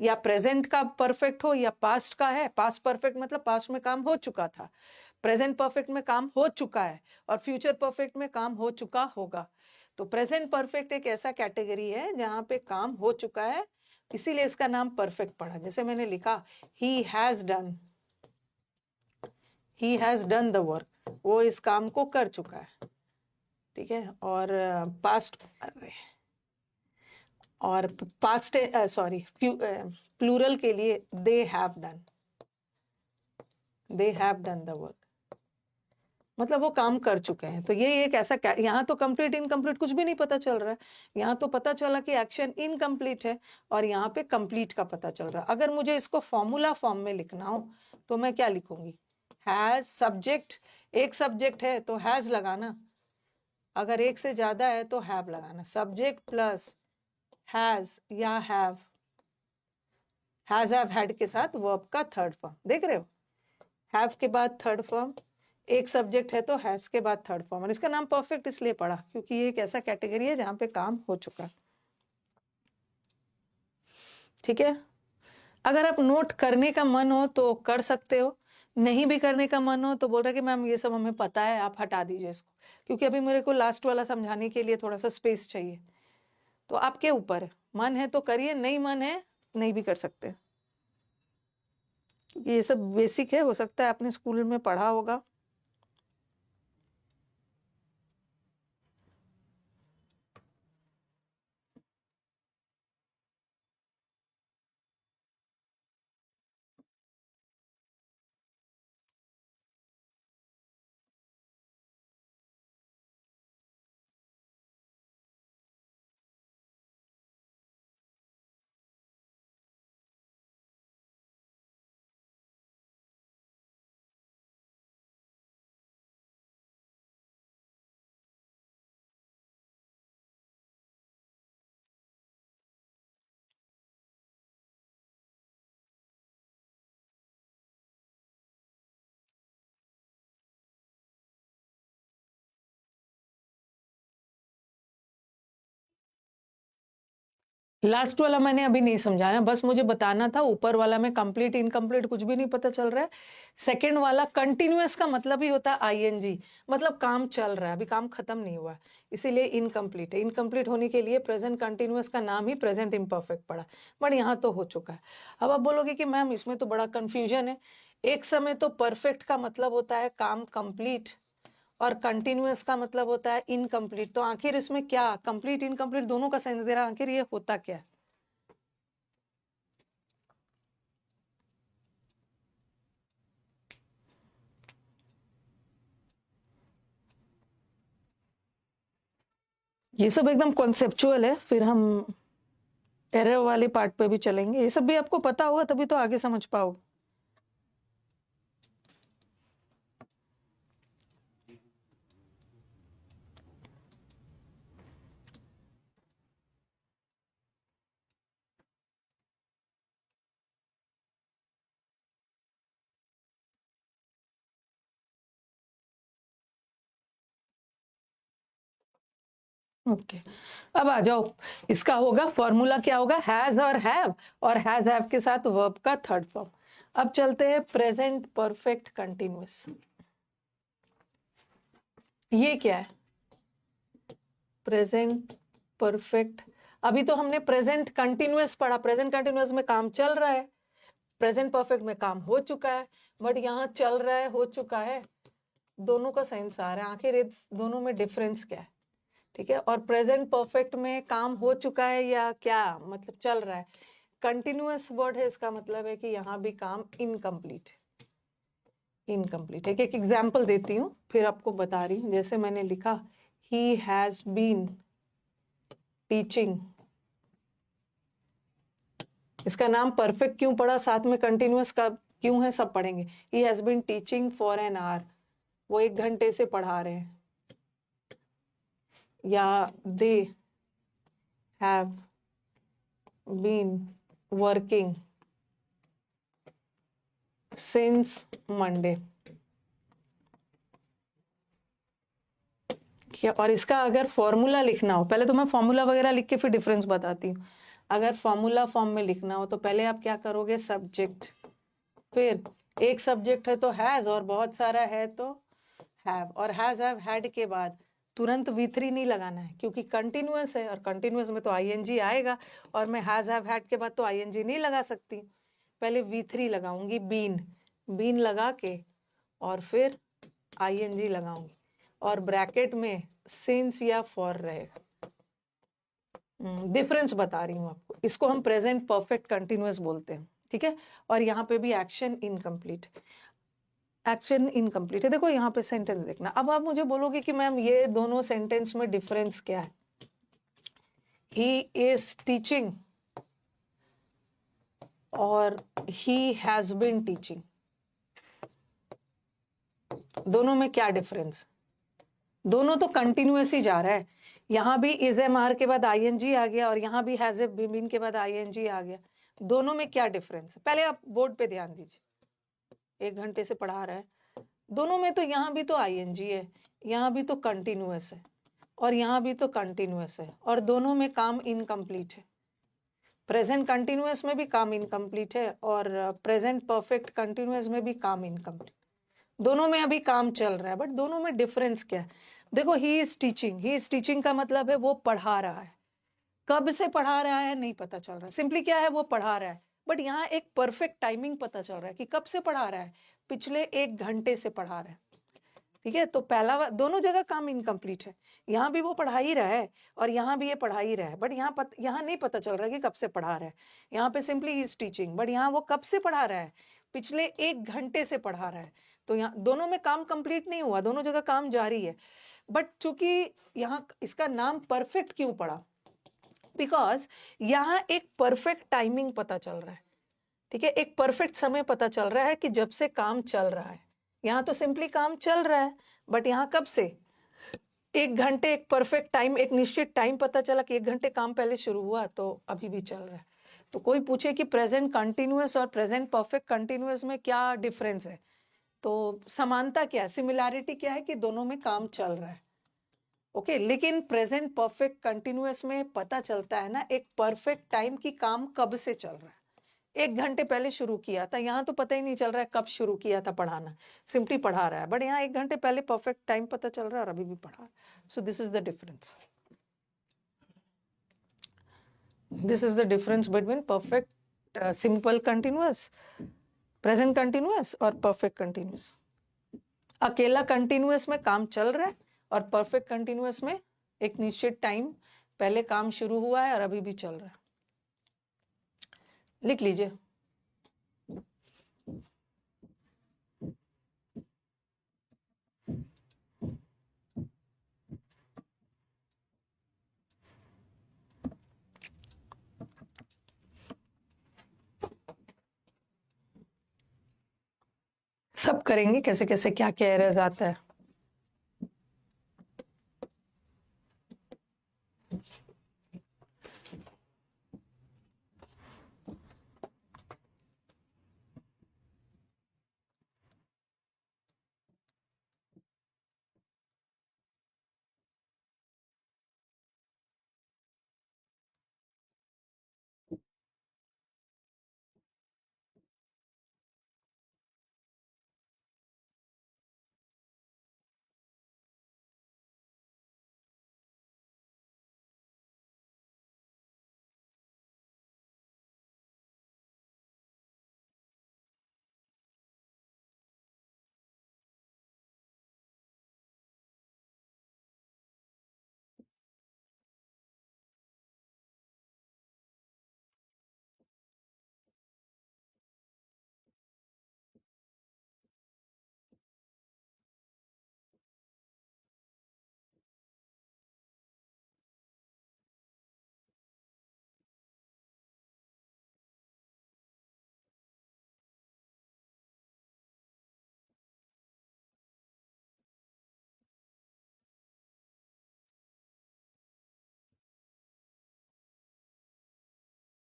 या प्रेजेंट का परफेक्ट हो या पास्ट का है। पास्ट परफेक्ट मतलब पास्ट में काम हो चुका था, प्रेजेंट परफेक्ट में काम हो चुका है, और फ्यूचर परफेक्ट में काम हो चुका होगा। तो प्रेजेंट परफेक्ट एक ऐसा कैटेगरी है जहां पे काम हो चुका है, इसीलिए इसका नाम परफेक्ट पड़ा। जैसे मैंने लिखा he has done the work, वो इस काम को कर चुका है, ठीक है। और पास्ट और पास्ट सॉरी प्लूरल के लिए they have done the work, मतलब वो काम कर चुके हैं। तो ये एक ऐसा, यहाँ तो कंप्लीट इनकम्प्लीट कुछ भी नहीं पता चल रहा है, यहाँ तो पता चला कि एक्शन इनकम्प्लीट है और यहाँ पे कंप्लीट का पता चल रहा है। अगर मुझे इसको फॉर्मूला फॉर्म में लिखना हो तो मैं क्या लिखूंगी, हैज सब्जेक्ट, एक सब्जेक्ट है तो हैज लगाना, अगर एक से ज्यादा है तो हैव लगाना, सब्जेक्ट प्लस हैज या हैव हैड के साथ वर्ब का थर्ड फॉर्म, देख रहे हो, हैव के बाद थर्ड फॉर्म, एक सब्जेक्ट है तो हैज के बाद थर्ड फॉर्म। और इसका नाम परफेक्ट इसलिए पड़ा क्योंकि ये एक ऐसा कैटेगरी है जहां पे काम हो चुका, ठीक है। अगर आप नोट करने का मन हो तो कर सकते हो, नहीं भी करने का मन हो तो बोल रहे कि मैम ये सब हमें पता है, आप हटा दीजिए इसको, क्योंकि अभी मेरे को लास्ट वाला समझाने के लिए थोड़ा सा स्पेस चाहिए। तो आपके ऊपर है, मन है तो करिए, नहीं मन है नहीं भी कर सकते, क्योंकि ये सब बेसिक है, हो सकता है आपने स्कूल में पढ़ा होगा। लास्ट वाला मैंने अभी नहीं समझाया, बस मुझे बताना था, ऊपर वाला में कंप्लीट इनकम्प्लीट कुछ भी नहीं पता चल रहा है। सेकंड वाला कंटिन्यूअस का मतलब ही होता है आईएनजी, मतलब काम चल रहा है, अभी काम खत्म नहीं हुआ, इसीलिए इनकम्प्लीट है। इनकम्प्लीट होने के लिए प्रेजेंट कंटिन्यूअस का नाम ही प्रेजेंट इम्परफेक्ट पड़ा, बट यहाँ तो हो चुका है। अब आप बोलोगे कि मैम इसमें तो बड़ा कंफ्यूजन है, एक समय तो परफेक्ट का मतलब होता है काम कंप्लीट और कंटिन्यूअस का मतलब होता है इनकम्प्लीट, तो आखिर इसमें क्या कंप्लीट इनकम्प्लीट दोनों का सेंस दे रहा है, आखिर ये होता क्या है? ये सब एकदम कॉन्सेप्चुअल है, फिर हम एरर वाले पार्ट पे भी चलेंगे, ये सब भी आपको पता होगा तभी तो आगे समझ पाओ। ओके अब आ जाओ, इसका होगा फॉर्मूला क्या होगा, हैज और हैव, और हैज हैव के साथ वर्ब का थर्ड फॉर्म। अब चलते हैं प्रेजेंट परफेक्ट कंटिन्यूअस, ये क्या है प्रेजेंट परफेक्ट? अभी तो हमने प्रेजेंट कंटिन्यूअस पढ़ा, प्रेजेंट कंटिन्यूअस में काम चल रहा है, प्रेजेंट परफेक्ट में काम हो चुका है, बट यहाँ चल रहा है हो चुका है, दोनों का सेंस आ रहा है, आखिर इस दोनों में डिफरेंस क्या है, ठीक है। और प्रेजेंट परफेक्ट में काम हो चुका है या क्या मतलब चल रहा है, कंटिन्यूअस वर्ड है, इसका मतलब है कि यहाँ भी काम इनकम्प्लीट एक एक एग्जाम्पल देती हूँ फिर आपको बता रही हूँ। जैसे मैंने लिखा ही हैज बीन टीचिंग, इसका नाम परफेक्ट क्यों पड़ा, साथ में कंटिन्यूअस का क्यों है, सब पढ़ेंगे। He has been teaching for an hour, वो 1 घंटे से पढ़ा रहे हैं, या they have been working since Monday. ठीक है, और इसका अगर फॉर्मूला लिखना हो, पहले तो मैं फॉर्मूला वगैरह लिख के फिर डिफरेंस बताती हूँ। अगर फॉर्मूला फॉर्म में लिखना हो तो पहले आप क्या करोगे, सब्जेक्ट, फिर एक सब्जेक्ट है तो हैज, और बहुत सारा है तो हैव, और हैज हैव हैड के बाद तुरंत V3 नहीं लगाना है क्योंकि कंटिन्यूअस है, और कंटिन्यूअस में तो आईएनजी आएगा, और मैं हैज हैव हैड के बाद तो आईएनजी नहीं लगा सकती। पहले V3 लगाऊंगी, बीन, बीन लगा के और फिर आईएनजी लगाऊंगी, और ब्रैकेट में सिंस या फॉर रहेगा। डिफरेंस बता रही हूँ आपको, इसको हम प्रेजेंट परफेक्ट कंटिन्यूअस बोलते हैं, ठीक है। और यहाँ पे भी एक्शन इनकम्प्लीट, एक्शन इनकम्प्लीट है। देखो यहाँ पे सेंटेंस देखना, अब आप मुझे बोलोगे कि मैम ये दोनों सेंटेंस में डिफरेंस क्या है। ही इज टीचिंग और ही हैज बीन टीचिंग, दोनों में क्या डिफरेंस, दोनों तो कंटिन्यूअस ही जा रहा है। यहाँ भी इज एम आर के बाद आईएनजी आ गया और यहाँ भी हैज ए बीन के बाद आईएनजी आ गया, दोनों में क्या डिफरेंस है। पहले आप बोर्ड पे ध्यान दीजिए, 1 घंटे से पढ़ा रहा है, दोनों में तो यहाँ भी तो आईएनजी है, यहाँ भी तो कंटिन्यूअस है, और यहाँ भी तो कंटिन्यूअस है, और दोनों में काम इनकम्प्लीट है। प्रेजेंट कंटिन्यूअस में भी काम इनकम्प्लीट है और प्रेजेंट परफेक्ट कंटिन्यूअस में भी काम इनकम्प्लीट, दोनों में अभी काम चल रहा है, बट दोनों में डिफरेंस क्या है। देखो he is teaching, he is teaching का मतलब है वो पढ़ा रहा है, कब से पढ़ा रहा है नहीं पता चल रहा है, सिंपली क्या है वो पढ़ा रहा है, बट यहाँ एक परफेक्ट टाइमिंग पता चल रहा है कि कब से पढ़ा रहा है, पिछले 1 घंटे से पढ़ा रहा है, ठीक है। तो पहला दोनों जगह काम इनकम्प्लीट है, यहाँ भी वो पढ़ा ही रहा है और यहाँ भी ये पढ़ा ही रहा है, बट यहाँ नहीं पता चल रहा है कि कब से पढ़ा रहा है। यहाँ पे सिंपली इज टीचिंग, बट यहाँ वो कब से पढ़ा रहा है, पिछले 1 घंटे से पढ़ा रहा है। तो यहाँ दोनों में काम कंप्लीट नहीं हुआ, दोनों जगह काम जारी है, बट चूंकि यहाँ इसका नाम परफेक्ट क्यों पड़ा, बिकॉज यहाँ एक परफेक्ट टाइमिंग पता चल रहा है, ठीक है, एक परफेक्ट समय पता चल रहा है कि जब से काम चल रहा है। यहाँ तो सिंपली काम चल रहा है, बट यहाँ कब से, 1 घंटे, एक परफेक्ट टाइम, एक निश्चित टाइम पता चला कि 1 घंटे काम पहले शुरू हुआ तो अभी भी चल रहा है। तो कोई पूछे कि प्रेजेंट कंटिन्यूअस और प्रेजेंट परफेक्ट कंटिन्यूअस में क्या डिफरेंस है, तो समानता क्या है, सिमिलैरिटी क्या है कि दोनों में काम चल रहा है, ओके। लेकिन प्रेजेंट परफेक्ट कंटिन्यूअस में पता चलता है ना एक परफेक्ट टाइम की काम कब से चल रहा है। 1 घंटे पहले शुरू किया था, यहाँ तो पता ही नहीं चल रहा है कब शुरू किया था पढ़ाना, सिंपली पढ़ा रहा है, बट यहाँ 1 घंटे पहले परफेक्ट टाइम पता चल रहा है और अभी भी पढ़ा रहा है। So this is the difference, this is the difference between perfect simple continuous, present continuous और परफेक्ट कंटिन्यूअस। अकेला कंटिन्यूअस में काम चल रहा है और परफेक्ट कंटिन्यूअस में एक निश्चित टाइम पहले काम शुरू हुआ है और अभी भी चल रहा है। लिख लीजिए। सब करेंगे कैसे कैसे क्या क्या एरर्स आता है।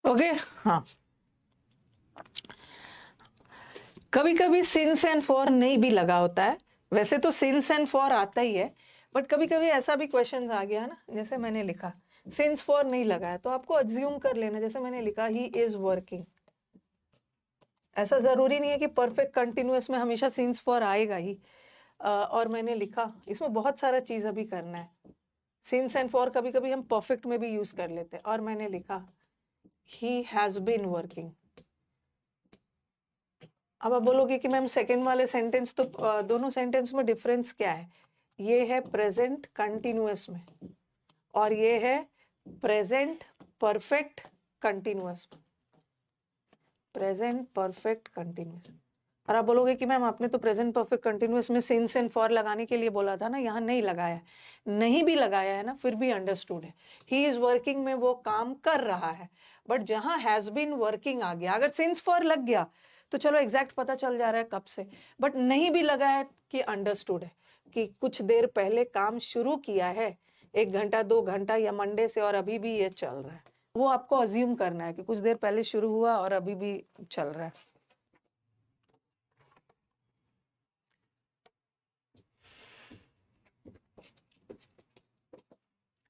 ओके। हाँ, कभी कभी सिंस एंड फॉर नहीं भी लगा होता है, वैसे तो सिंस एंड फॉर आता ही है, बट कभी कभी ऐसा भी क्वेश्चन आ गया ना, जैसे मैंने लिखा सिंस फॉर नहीं लगा है, तो आपको अज्यूम कर लेना, जैसे मैंने लिखा ही इज वर्किंग। ऐसा जरूरी नहीं है कि परफेक्ट कंटिन्यूअस में हमेशा सिंस फॉर आएगा ही। और मैंने लिखा, इसमें बहुत सारा चीज अभी करना है। सिंस एंड फॉर कभी कभी हम परफेक्ट में भी यूज कर लेते हैं, और मैंने लिखा ही हैज बीन वर्किंग। अब आप बोलोगे कि मैम सेकंड वाले सेंटेंस तो दोनों सेंटेंस में डिफरेंस क्या है? ये है प्रेजेंट कंटिन्यूअस में, और ये है प्रेजेंट परफेक्ट कंटिन्यूअस में। Present perfect continuous. और आप बोलोगे कि मैम आपने तो प्रेजेंट परफेक्ट कंटिन्यूअस में सिंस एंड फॉर लगाने के लिए बोला था ना, यहाँ नहीं लगाया। नहीं भी लगाया है ना, फिर भी अंडरस्टूड है। ही इज वर्किंग में वो काम कर रहा है, बट जहां हैज बीन वर्किंग आ गया, अगर सिंस फॉर लग गया तो चलो एग्जैक्ट पता चल जा रहा है कब से, बट नहीं भी लगा है कि अंडरस्टूड है कि कुछ देर पहले काम शुरू किया है, 1 घंटा 2 घंटा या मंडे से, और अभी भी ये चल रहा है। वो आपको अज्यूम करना है कि कुछ देर पहले शुरू हुआ और अभी भी चल रहा है।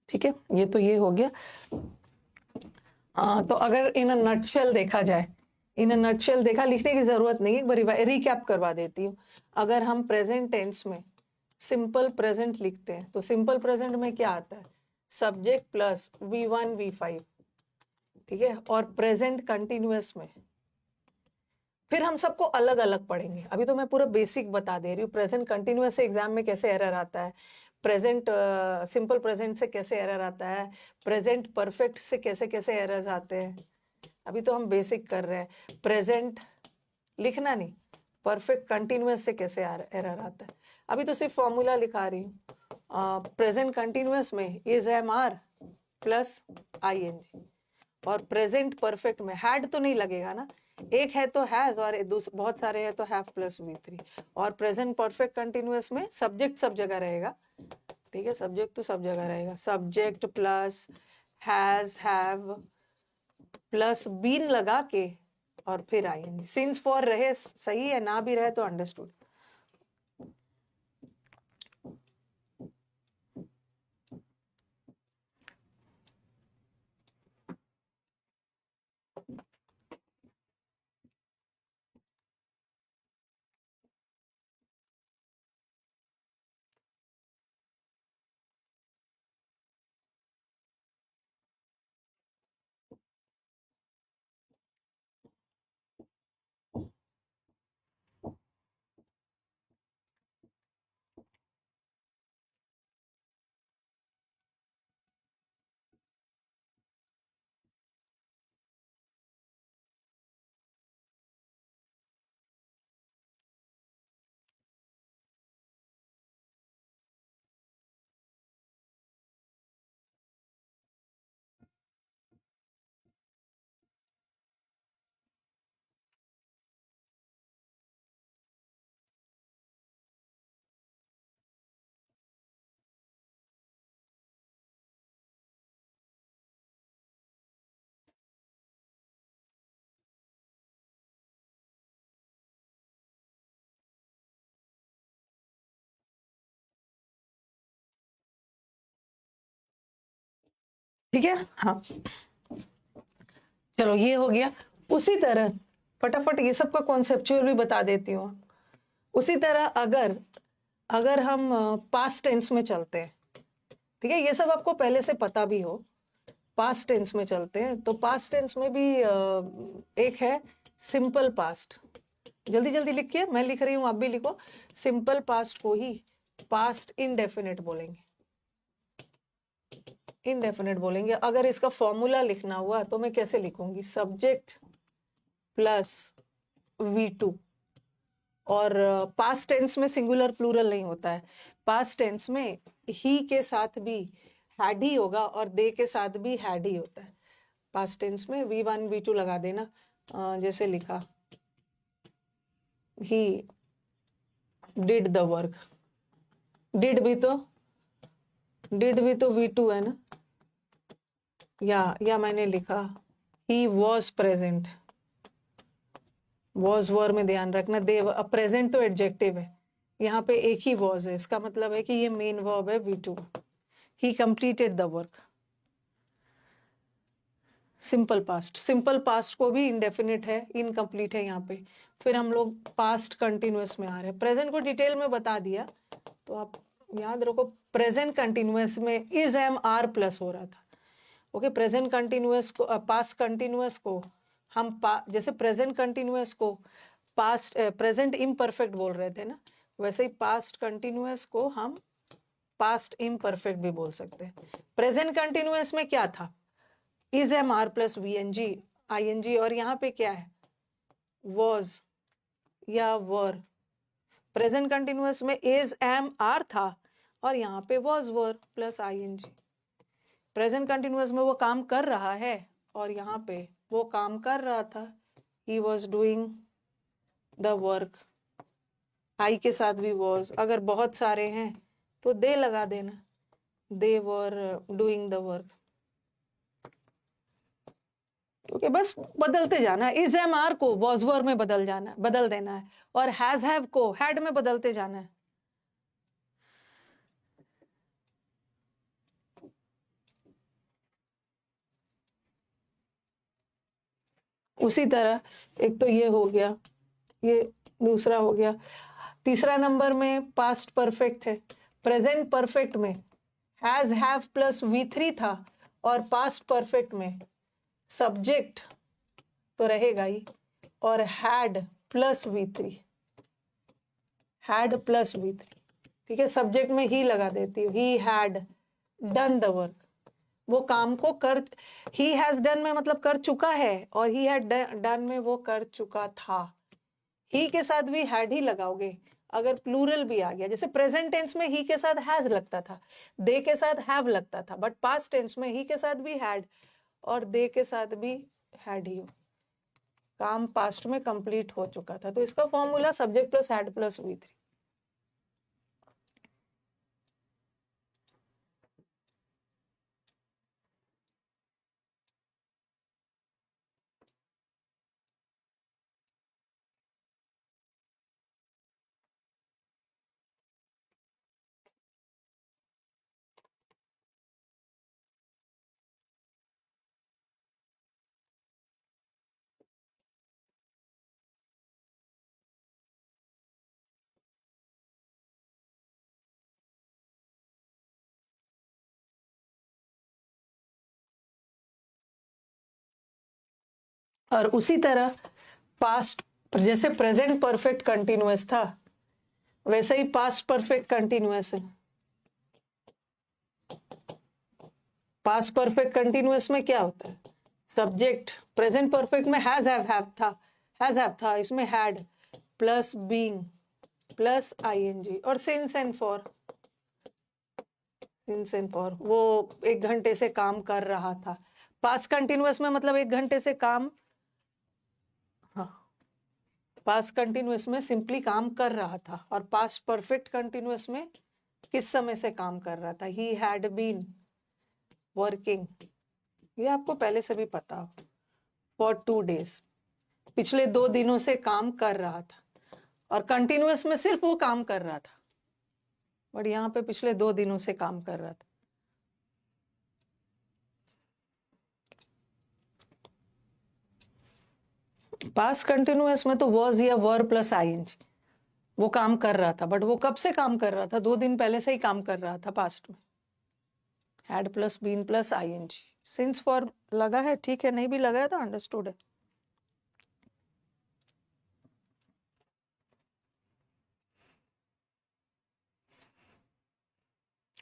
ठीक है, ये तो ये हो गया। तो अगर इन नटशेल देखा जाए, इन नटशेल देखा, लिखने की जरूरत नहीं है, एक बार रिकैप करवा देती हूँ। अगर हम प्रेजेंट टेंस में सिंपल प्रेजेंट लिखते हैं, तो सिंपल प्रेजेंट में क्या आता है? सब्जेक्ट प्लस V1 V5, ठीक है। और प्रेजेंट कंटिन्यूअस में फिर हम सबको अलग अलग पढ़ेंगे, अभी तो मैं पूरा बेसिक बता दे रही हूँ। प्रेजेंट कंटिन्यूअस से एग्जाम में कैसे एरर आता है, प्रेजेंट सिंपल प्रेजेंट से कैसे एरर आता है, प्रेजेंट परफेक्ट से कैसे कैसे एरर्स आते हैं, अभी तो हम बेसिक कर रहे हैं। प्रेजेंट लिखना नहीं, परफेक्ट कंटिन्यूअस से कैसे एरर आता है, अभी तो सिर्फ फॉर्मूला लिखा रही हूँ। प्रेजेंट कंटिन्यूअस में is am are plus ING, और प्रेजेंट परफेक्ट में हैड तो नहीं लगेगा ना, एक है तो हैज, और बहुत सारे है तो हैव प्लस V3। और प्रेजेंट परफेक्ट कंटिन्यूअस में सब्जेक्ट सब जगह रहेगा, ठीक है, सब्जेक्ट तो सब जगह रहेगा, subject plus has have plus been लगा के और फिर ING। सिंस फॉर रहे सही है, ना भी रहे तो अंडरस्टूड। ठीक है, हाँ चलो ये हो गया। उसी तरह फटाफट ये सब का कॉन्सेप्चुअल भी बता देती हूँ। उसी तरह अगर अगर हम पास्ट टेंस में चलते हैं, ठीक है, ये सब आपको पहले से पता भी हो, पास्ट टेंस में चलते हैं, तो पास्ट टेंस में भी एक है सिंपल पास्ट। जल्दी जल्दी लिखिए, मैं लिख रही हूँ आप भी लिखो। सिंपल पास्ट को ही पास्ट इनडेफिनेट बोलेंगे, इनडेफिनेट बोलेंगे। अगर इसका फॉर्मूला लिखना हुआ तो मैं कैसे लिखूंगी? Subject plus V2। और पास्ट टेंस में सिंगुलर प्लूरल नहीं होता है, पास्ट टेंस में ही के साथ भी हैड ही होगा और दे के साथ भी हैड ही होता है। पास्ट टेंस में V1 V2 लगा देना, जैसे लिखा he did the work. Did भी तो V2 है ना, या मैंने लिखा he was present, was were में ध्यान रखना, दे, अब प्रेजेंट तो एडजेक्टिव है, यहाँ पे एक ही वॉज है, इसका मतलब है कि ये मेन वर्ब है V2। He completed the work. Simple past, simple past को भी इंडेफिनिट है, इनकम्प्लीट है यहाँ पे। फिर हम लोग पास्ट कंटिन्यूअस में आ रहे हैं। प्रेजेंट को डिटेल में बता दिया, तो आप याद रखो प्रेजेंट कंटिन्यूअस में इज एम आर प्लस हो रहा था। ओके, प्रेजेंट कंटिन्यूअस को, पास्ट कंटिन्यूअस को हम जैसे प्रेजेंट कंटिन्यूअस को पास्ट प्रेजेंट इम्परफेक्ट बोल रहे थे ना, वैसे ही पास्ट कंटिन्यूअस को हम पास्ट इम्परफेक्ट भी बोल सकते हैं। प्रेजेंट कंटिन्यूअस में क्या था, is am are plus VNG ING, और यहाँ पे क्या है, वॉज या वर। प्रेजेंट कंटिन्यूअस में इज एम आर था और यहाँ पे was were plus ING। Present continuous में वो काम कर रहा है और यहाँ पे वो काम कर रहा था, he was doing the work. I के साथ भी वॉज, अगर बहुत सारे हैं तो दे लगा देना, they were doing the work. Okay, बस बदलते जाना, इज एम आर को वॉज वर में बदल देना है, और हैज हैव को हैड में बदलते जाना है। उसी तरह एक तो ये हो गया, ये दूसरा हो गया। तीसरा नंबर में पास्ट परफेक्ट है। प्रेजेंट परफेक्ट में हैज हैव प्लस V3 था, और पास्ट परफेक्ट में सब्जेक्ट तो रहेगा ही, और had plus V3, had plus V3। ठीक है, सब्जेक्ट में ही लगा देती हूँ, he had done the work. वो काम को कर, ही हैज डन में मतलब कर चुका है, और ही हैड डन में वो कर चुका था। ही के साथ भी हैड ही लगाओगे अगर प्लूरल भी आ गया। जैसे प्रेजेंट टेंस में ही के साथ हैज लगता था, दे के साथ हैव लगता था, बट पास्ट टेंस में ही के साथ भी हैड और दे के साथ भी हैड ही हो, काम पास्ट में कंप्लीट हो चुका था। तो इसका formula subject plus had plus V3। और उसी तरह पास्ट, जैसे प्रेजेंट परफेक्ट कंटिन्यूअस था वैसे ही पास्ट परफेक्ट कंटिन्यूअस है। पास्ट परफेक्ट कंटिन्यूअस में क्या होता है, सब्जेक्ट, प्रेजेंट परफेक्ट में हैज हैव था, हैज हैव था, इसमें had plus being plus ING, और since and for, since and for वो 1 घंटे से काम कर रहा था। पास्ट कंटिन्यूअस में मतलब 1 घंटे से काम, हाँ, पास्ट कंटिन्यूअस में सिंपली काम कर रहा था, और पास्ट परफेक्ट कंटिन्यूअस में किस समय से काम कर रहा था, ही हैड बीन वर्किंग, ये आपको पहले से भी पता हो, फॉर 2 days, पिछले 2 दिनों से काम कर रहा था। और कंटिन्यूअस में सिर्फ वो काम कर रहा था, बट यहाँ पे पिछले 2 दिनों से काम कर रहा था। पास्ट कंटिन्यूअस में तो वॉज या वर प्लस ING, वो काम कर रहा था, बट वो कब से काम कर रहा था, 2 दिन पहले से ही काम कर रहा था पास्ट में। Had plus been plus ING, since for लगा है, ठीक है, नहीं भी लगा है तो अंडरस्टूड है।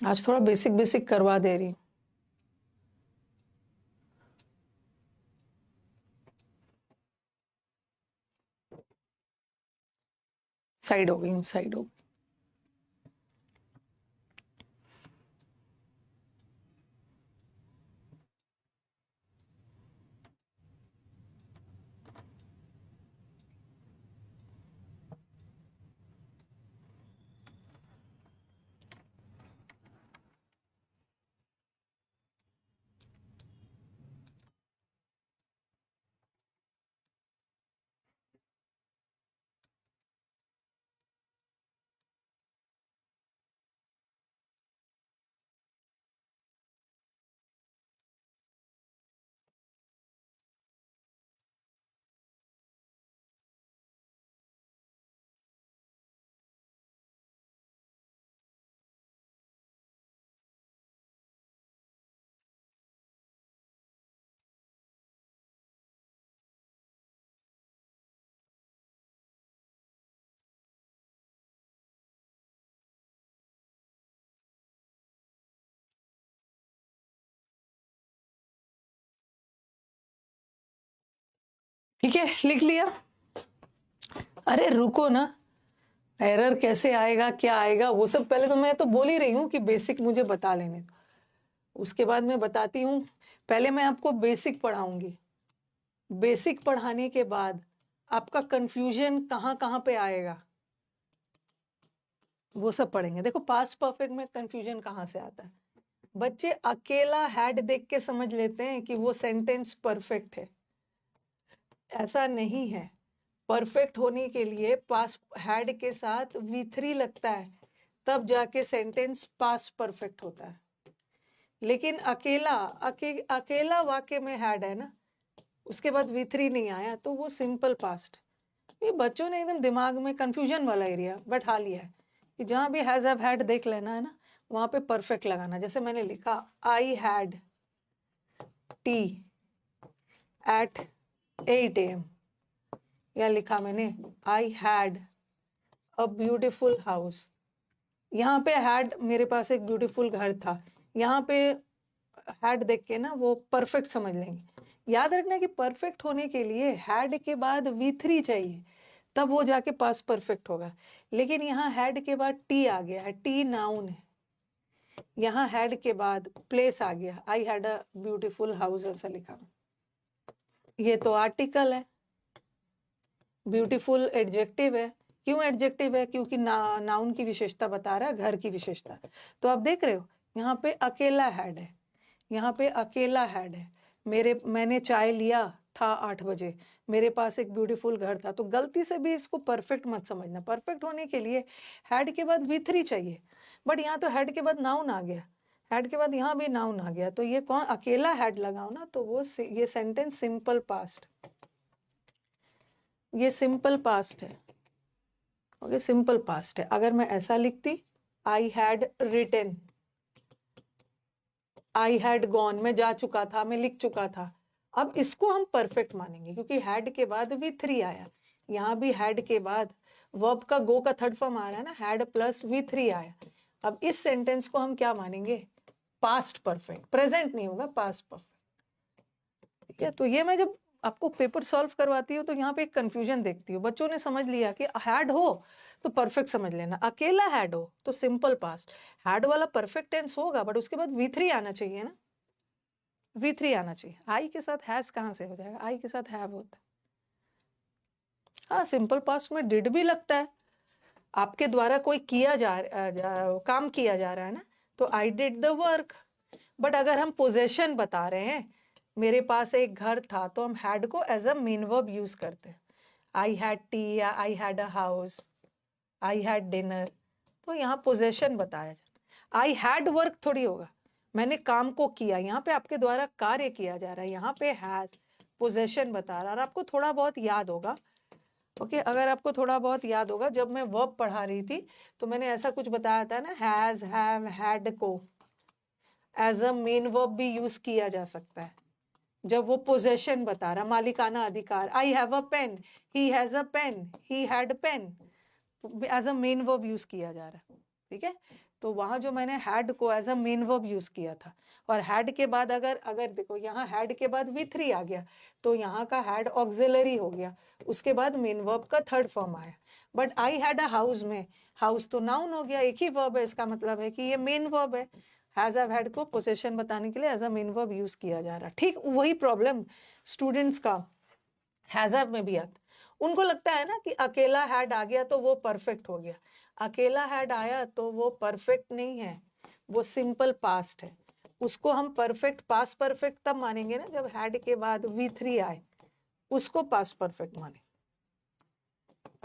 आज थोड़ा बेसिक बेसिक करवा दे रही हूँ। साइड हो गई, साइड हो गई। ठीक है, लिख लिया? अरे रुको ना, एरर कैसे आएगा, क्या आएगा, वो सब पहले तो मैं तो बोल ही रही हूँ कि बेसिक मुझे बता लेने दो, उसके बाद मैं बताती हूँ। पहले मैं आपको बेसिक पढ़ाऊंगी, बेसिक पढ़ाने के बाद आपका कंफ्यूजन कहाँ कहाँ पे आएगा वो सब पढ़ेंगे। देखो पास्ट परफेक्ट में कंफ्यूजन कहाँ से आता है, बच्चे अकेला हैड देख के समझ लेते हैं कि वो सेंटेंस परफेक्ट है। ऐसा नहीं है, परफेक्ट होने के लिए पास्ट हैड के साथ V3 लगता है, तब जाके सेंटेंस पास्ट परफेक्ट होता है। लेकिन अकेला वाक्य में हैड है ना, उसके बाद V3 नहीं आया तो वो सिंपल पास्ट। ये बच्चों ने एकदम दिमाग में कंफ्यूजन वाला एरिया बैठा लिया है कि जहां भी हैज हैव हैड देख लेना है ना, वहां पे परफेक्ट लगाना। जैसे मैंने लिखा I had tea at 8 AM, या लिखा मैंने I had a beautiful house. यहाँ पे हैड, मेरे पास एक ब्यूटीफुल घर था, यहाँ पे हैड देख के ना वो परफेक्ट समझ लेंगे। याद रखना कि परफेक्ट होने के लिए हैड के बाद V3 चाहिए, तब वो जाके पास परफेक्ट होगा। लेकिन यहाँ हैड के बाद टी आ गया है, टी नाउन है, यहाँ हैड के बाद प्लेस आ गया, आई हैड अ ब्यूटीफुल हाउस ऐसा लिखा। ये तो आर्टिकल है, ब्यूटीफुल एडजेक्टिव है। क्यों एडजेक्टिव है? क्योंकि नाउन की विशेषता बता रहा है, घर की विशेषता। तो आप देख रहे हो यहाँ पे अकेला हैड है, यहाँ पे अकेला हैड है। मैंने चाय लिया था 8 बजे, मेरे पास एक ब्यूटीफुल घर था। तो गलती से भी इसको परफेक्ट मत समझना, परफेक्ट होने के लिए हैड के बाद V3 चाहिए, बट यहाँ तो हैड के बाद नाउन आ गया, हैड के बाद यहाँ भी नाउन आ गया, तो ये कौन, अकेला हैड लगाओ ना, तो वो ये सेंटेंस सिंपल पास्ट, ये सिंपल पास्ट है। ओके, सिंपल पास्ट है। अगर मैं ऐसा लिखती I had written, I had gone, मैं जा चुका था, मैं लिख चुका था, अब इसको हम परफेक्ट मानेंगे क्योंकि हैड के बाद V3 आया। यहाँ भी हैड के बाद वर्ब का गो का थर्ड फॉर्म आ रहा है ना, हैड प्लस V3 आया। अब इस सेंटेंस को हम क्या मानेंगे? पास्ट परफेक्ट, प्रेजेंट नहीं होगा, पास्ट परफेक्ट। ठीक है, तो ये मैं जब आपको पेपर सॉल्व करवाती हूँ तो यहाँ पे एक कंफ्यूजन देखती हूँ। बच्चों ने समझ लिया कि हैड हो तो परफेक्ट समझ लेना, अकेला हैड हो तो सिंपल पास्ट। हैड वाला परफेक्ट टेंस होगा बट उसके बाद V3 आना चाहिए ना, V3 आना चाहिए। आई के साथ हैज कहाँ से हो जाएगा, आई के साथ हैव होता है। हाँ, सिंपल पास्ट में डिड भी लगता है, आपके द्वारा कोई काम किया जा रहा है ना, तो I did the work. But अगर हम पोजेशन बता रहे हैं, मेरे पास एक घर था, तो हम हैड को as a main verb use करते हैं। आई हैड टी या I had a house, I had dinner, तो यहाँ पोजेशन बताया जाए। आई हैड वर्क थोड़ी होगा, मैंने काम को किया, यहाँ पे आपके द्वारा कार्य किया जा रहा है, यहाँ पे हैज पोजेशन बता रहा है। और आपको थोड़ा बहुत याद होगा, ओके, अगर आपको थोड़ा बहुत याद होगा, जब मैं वर्ब पढ़ा रही थी तो मैंने ऐसा कुछ बताया था ना, हैज हैव हैड को एज अ मेन वर्ब भी यूज किया जा सकता है जब वो पोजेशन बता रहा, मालिकाना अधिकार। I have a pen, he has a pen, he had pen, as a main verb use किया जा रहा है। ठीक है, तो वहां जो मैंने हैड को as a main verb use किया था, और हैड के बाद अगर अगर देखो यहाँ हैड के बाद V3 आ गया, तो यहाँ का हैड ऑक्सिलरी हो गया, उसके बाद मेन वर्ब का थर्ड फॉर्म आया। But I had a house में हाउस तो नाउन हो गया, एक ही वर्ब है, इसका मतलब है कि ये मेन वर्ब है। हैज हैव हैड को पोजेशन बताने के लिए as a main verb use किया जा रहा है। ठीक वही प्रॉब्लम स्टूडेंट्स का हैज हैव में भी आता। उनको लगता है ना कि अकेला हैड आ गया तो वो परफेक्ट हो गया। अकेला हैड आया तो वो परफेक्ट नहीं है, वो सिंपल पास्ट है। उसको हम परफेक्ट, पास्ट परफेक्ट तब मानेंगे ना जब हैड के बाद V3 आए, उसको पास्ट परफेक्ट माने।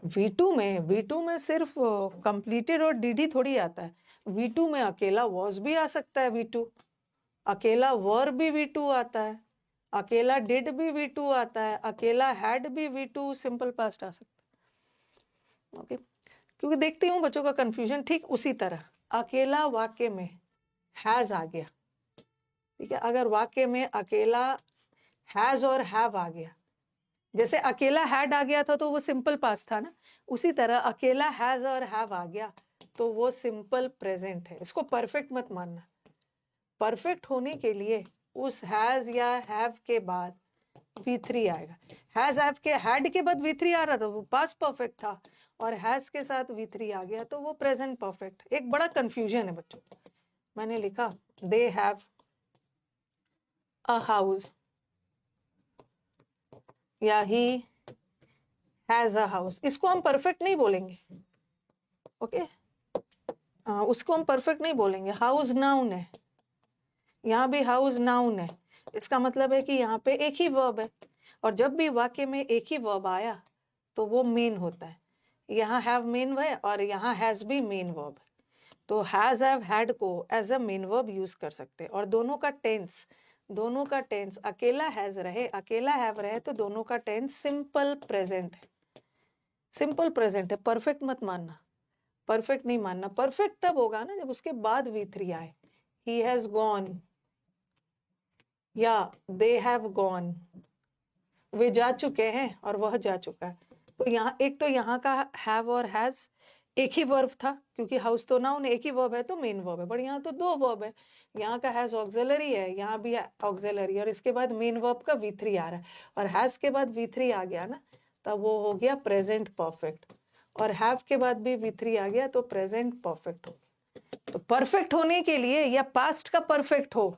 V2 में सिर्फ कंप्लीटेड और डिड ही थोड़ी आता है। V2 में अकेला वॉज भी आ सकता है, V2 अकेला वर भी V2 आता है, अकेला डिड भी V2 आता है, अकेला हैड भी V2 सिंपल पास्ट आ सकता है। ओके, क्योंकि देखती हूँ बच्चों का कंफ्यूजन। ठीक उसी तरह अकेला वाक्य में हैज आ गया, ठीक है, अगर वाक्य में अकेला हैज और हैव आ गया, जैसे अकेला हैड आ गया था तो वो सिंपल पास्ट था ना, उसी तरह अकेला हैज और हैव आ गया तो वो सिंपल प्रेजेंट है। इसको परफेक्ट मत मानना। परफेक्ट होने के लिए उस हैज या हैव के बाद V3 आएगा। हैज हैव के हैड के बाद V3 आ रहा था, वो पास्ट परफेक्ट था, और हैज के साथ V3 आ गया तो वो प्रेजेंट परफेक्ट। एक बड़ा कंफ्यूजन है बच्चों। मैंने लिखा दे हैव अ हाउस या ही हैज अ हाउस, इसको हम परफेक्ट नहीं बोलेंगे, ओके? उसको हम परफेक्ट नहीं बोलेंगे। हाउस नाउन है, यहाँ भी हाउस नाउन है, इसका मतलब है कि यहाँ पे एक ही वर्ब है, और जब भी वाक्य में एक ही वर्ब आया तो वो मेन होता है। यहाँ हैव मेन है और यहाँ हैज भी मेन वर्ब है, तो हैज हैव हैड को as a main verb use कर सकते हैं। और दोनों का टेंस अकेला हैज रहे अकेला हैव रहे तो दोनों का टेंस सिंपल प्रेजेंट है, सिंपल प्रेजेंट है। परफेक्ट मत मानना, परफेक्ट नहीं मानना। परफेक्ट तब होगा ना जब उसके बाद V3 आए। ही हैज गॉन या दे हैव गॉन, वे जा चुके हैं और वह जा चुका है। तो यहाँ एक तो यहाँ का हैव और हैज एक ही वर्ब था, क्योंकि हाउस तो नाउन एक ही वर्ब है तो मेन वर्ब है, बट यहाँ तो दो वर्ब है। यहाँ का हैज ऑक्सिलरी है, यहाँ भी ऑक्सिलरी, और इसके बाद मेन वर्ब का V3 आ रहा है, और हैज के बाद V3 आ गया ना, तब वो हो गया प्रेजेंट परफेक्ट, और हैव के बाद भी V3 आ गया तो प्रेजेंट परफेक्ट हो। तो परफेक्ट होने के लिए, या पास्ट का परफेक्ट हो,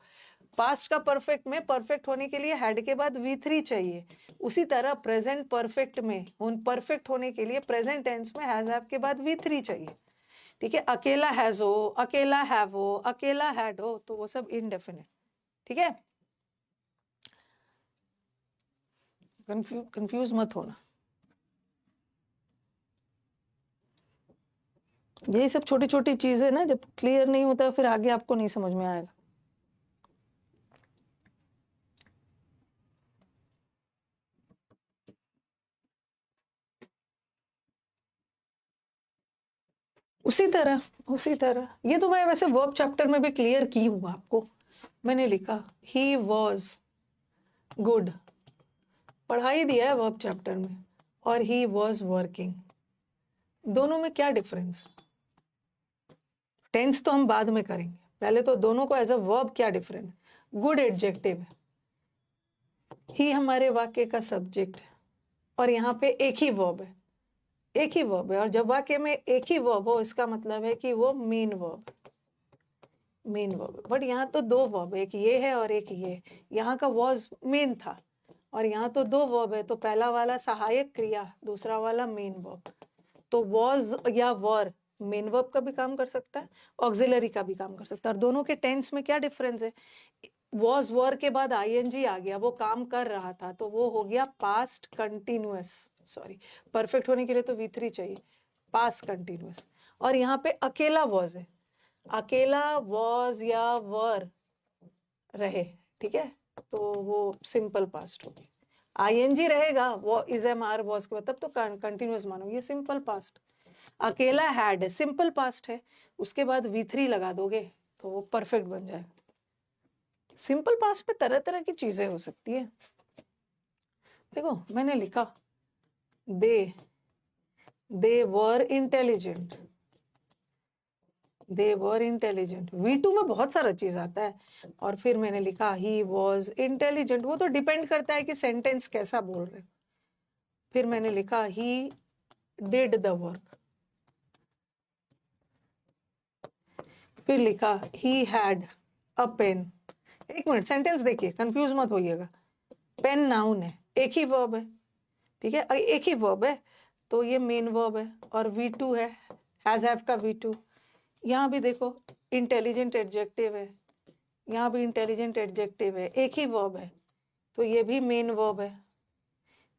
पास्ट का परफेक्ट में परफेक्ट होने के लिए हैड के बाद V3 चाहिए। उसी तरह प्रेजेंट परफेक्ट में परफेक्ट होने के लिए प्रेजेंट टेंस में हैज हैव के बाद V3 चाहिए, ठीक है? अकेला हैज हो, अकेला हैव हो, अकेला हैड हो, तो वो सब इनडेफिनिट, ठीक है? कंफ्यूज मत होना, यही सब छोटी छोटी चीजें ना जब क्लियर नहीं होता फिर आगे आपको नहीं समझ में आएगा। उसी तरह ये तो मैं वैसे वर्ब चैप्टर में भी क्लियर की हूँ आपको। मैंने लिखा ही वॉज गुड, पढ़ा ही दिया है वर्ब चैप्टर में, और ही वॉज वर्किंग, दोनों में क्या डिफरेंस? टेंस तो हम बाद में करेंगे, पहले तो दोनों को एज अ वर्ब क्या डिफरेंस? गुड एडजेक्टिव है, ही हमारे वाक्य का सब्जेक्ट है, और यहाँ पे एक ही वर्ब है, एक ही वर्ब है, और जब वाक्य में एक ही वर्ब हो इसका मतलब है कि वो मेन वर्ब, मेन वर्ब है। बट यहाँ तो दो वर्ब है, एक ये है और एक ये। यहाँ का वॉज मेन था, और यहाँ तो दो वर्ब है, तो पहला वाला सहायक क्रिया, दूसरा वाला मेन वर्ब। तो वॉज या वर मेन वर्ब का भी काम कर सकता है, ऑक्सिलरी का भी काम कर सकता है। और दोनों के टेंस में क्या डिफरेंस है? वॉज वर के बाद आईएनजी आ गया, वो काम कर रहा था, तो वो हो गया पास्ट कंटिन्यूअस। सॉरी, परफेक्ट होने के लिए तो V3 चाहिए, पास्ट कंटिन्यूअस। और यहाँ पे अकेला वॉज है, अकेला वॉज या वर रहे, ठीक है, तो वो सिंपल पास्ट होगी। आईएनजी रहेगा वो इज एम आर वॉज के बाद, तब तो कंटिन्यूअस मानो, ये सिंपल पास्ट। अकेला हैड सिंपल पास्ट है, उसके बाद V3 लगा दोगे तो वो परफेक्ट बन जाएगा। सिंपल पास्ट में तरह तरह की चीजें हो सकती है। देखो मैंने लिखा दे वर इंटेलिजेंट, दे वर इंटेलिजेंट, V2 में बहुत सारा चीज आता है। और फिर मैंने लिखा ही वॉज इंटेलिजेंट, वो तो डिपेंड करता है कि सेंटेंस कैसा बोल रहे। फिर मैंने लिखा ही डिड द वर्क, फिर लिखा ही हैड अ पेन। एक मिनट, सेंटेंस देखिए, कंफ्यूज मत होइएगा। पेन नाउन है, एक ही वर्ब है, ठीक है, एक ही वर्ब है, तो ये मेन वर्ब है, और V2 है, हैज हैव का V2। यहाँ भी देखो इंटेलिजेंट एडजेक्टिव है, यहाँ भी इंटेलिजेंट एडजेक्टिव है, एक ही वर्ब है, तो ये भी मेन वर्ब है,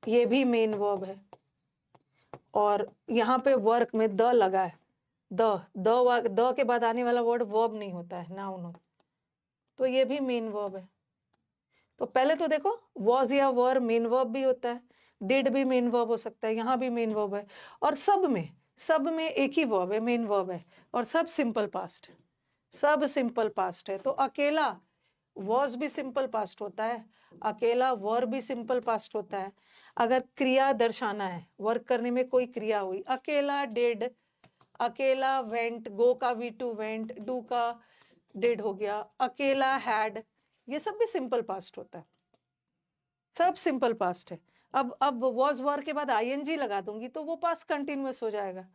ये भी मेन वर्ब है। और यहाँ पे वर्क में द लगा है, द के बाद आने वाला वर्ड वर्ब नहीं होता है, नाउन होता, तो ये भी मेन वर्ब है। तो पहले तो देखो वॉज या वर मेन वर्ब भी होता है, डिड भी मेन वर्ब हो सकता है, यहाँ भी मेन वर्ब है, और सब में एक ही वर्ब है, मेन वर्ब है, और सब सिंपल पास्ट, सब सिंपल पास्ट है। तो अकेला वॉज भी सिंपल पास्ट होता है, अकेला वर भी सिंपल पास्ट होता है। अगर क्रिया दर्शाना है, वर्क करने में कोई क्रिया हुई, अकेला डिड, अकेला वेंट, गो का V2 वेंट, डू का डिड हो गया, अकेला हैड, ये सब भी सिंपल पास्ट होता है, सब सिंपल पास्ट है। अब वॉज वर के बाद आईएनजी लगा दूंगी तो वो पास्ट कंटिन्यूअस हो जाएगा।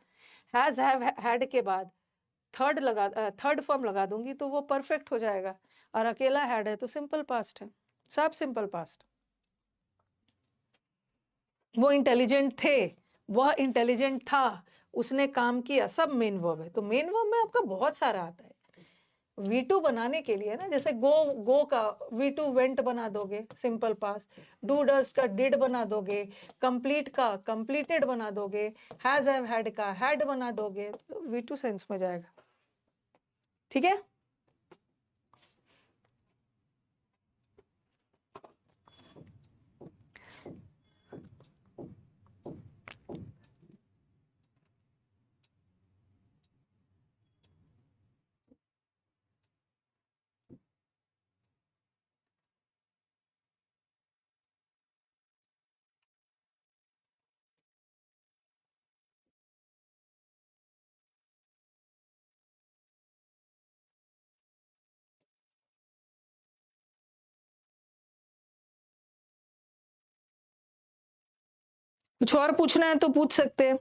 हैज हैव हैड के बाद थर्ड फॉर्म लगा दूंगी तो वो परफेक्ट हो जाएगा। और अकेला हैड है तो सिंपल पास्ट है, सब सिंपल पास्ट। वो इंटेलिजेंट थे, वह इंटेलिजेंट था, उसने काम किया, सब मेन वर्ब है। तो मेन वर्ब में आपका बहुत सारा आता है। V2 बनाने के लिए ना, जैसे गो का V2 वेंट बना दोगे सिंपल पास्ट, डू डस्ट का डिड बना दोगे, कंप्लीट का कंप्लीटेड बना दोगे, हैज हैव हैड का हैड बना दोगे, तो V2 सेंस में जाएगा। ठीक है। कुछ और पूछना है तो पूछ सकते हैं।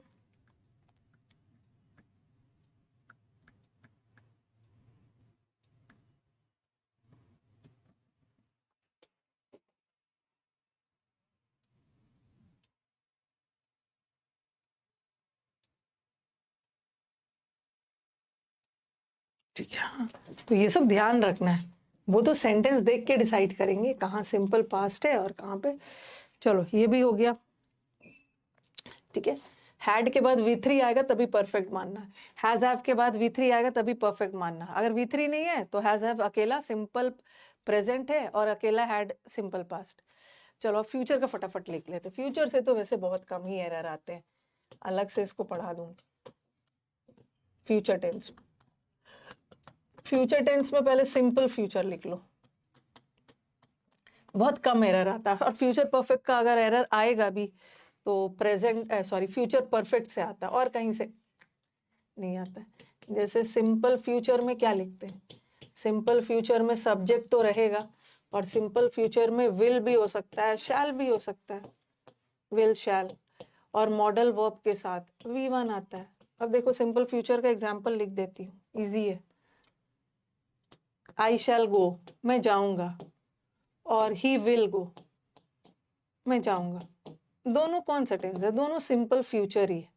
ठीक है। हाँ, तो ये सब ध्यान रखना है। वो तो सेंटेंस देख के डिसाइड करेंगे कहाँ सिंपल पास्ट है और कहाँ पे। चलो ये भी हो गया। ठीक है। हैड के बाद V3 आएगा तभी परफेक्ट मानना। हैज हैव के बाद V3 आएगा तभी परफेक्ट मानना। अगर V3 नहीं है तो हैज हैव अकेला सिंपल प्रेजेंट है और अकेला हैड सिंपल पास्ट। चलो अब फ्यूचर का फटाफट लिख लेते। फ्यूचर से तो वैसे बहुत कम ही एरर आते हैं, अलग से इसको पढ़ा दूंगी। फ्यूचर टेंस, फ्यूचर टेंस में पहले सिंपल फ्यूचर लिख लो, बहुत कम एरर आता है। और फ्यूचर परफेक्ट का अगर एरर आएगा भी तो फ्यूचर परफेक्ट से आता है और कहीं से नहीं आता है। जैसे सिंपल फ्यूचर में क्या लिखते हैं, सिंपल फ्यूचर में सब्जेक्ट तो रहेगा और सिंपल फ्यूचर में विल भी हो सकता है, शैल भी हो सकता है, विल शैल, और मॉडल वर्ब के साथ V1 आता है। अब देखो सिंपल फ्यूचर का एग्जांपल लिख देती हूँ, इजी है। आई शैल गो, मैं जाऊंगा, और ही विल गो, मैं जाऊंगा। दोनों कौन सा टेंस है, दोनों सिंपल फ्यूचर ही है।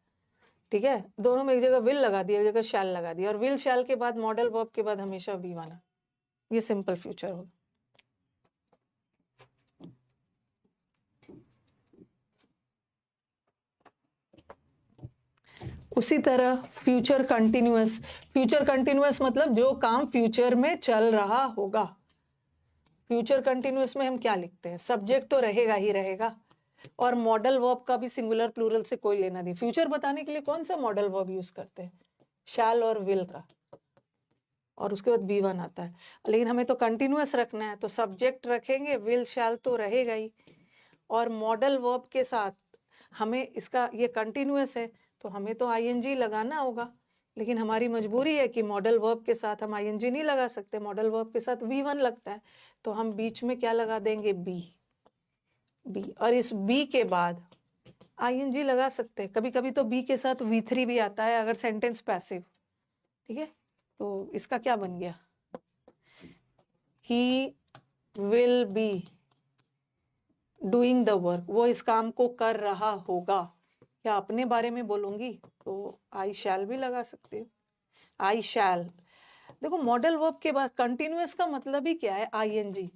ठीक है, दोनों में एक जगह विल लगा दिया, एक जगह शैल लगा दिया, और विल शैल के बाद मॉडल वर्ब के बाद हमेशा V1 आना, ये सिंपल फ्यूचर होगा। उसी तरह फ्यूचर कंटिन्यूअस, फ्यूचर कंटिन्यूअस मतलब जो काम फ्यूचर में चल रहा होगा। फ्यूचर कंटिन्यूअस में हम क्या लिखते हैं, सब्जेक्ट तो रहेगा ही रहेगा, और मॉडल वर्ब का भी सिंगुलर प्लूरल से कोई लेना नहीं। फ्यूचर बताने के लिए कौन सा मॉडल वर्ब यूज करते हैं, शैल और विल का, और उसके बाद V1 आता है। लेकिन हमें तो कंटिन्यूअस रखना है तो सब्जेक्ट रखेंगे, विल शैल तो रहेगा ही, और मॉडल वर्ब के साथ हमें इसका, ये कंटिन्यूअस है तो हमें तो ING लगाना होगा, लेकिन हमारी मजबूरी है कि मॉडल वर्ब के साथ हम ING नहीं लगा सकते, मॉडल वर्ब के साथ V1 लगता है, तो हम बीच में क्या लगा देंगे, बी, और इस बी के बाद ING लगा सकते हैं। कभी कभी तो बी के साथ V3 भी आता है अगर सेंटेंस पैसिव। ठीक है, तो इसका क्या बन गया, he will be doing the work, वो इस काम को कर रहा होगा। या अपने बारे में बोलूंगी तो आई शैल भी लगा सकते हो, आई शैल। देखो मॉडल वर्ब के बाद कंटिन्यूअस का मतलब ही क्या है, ING,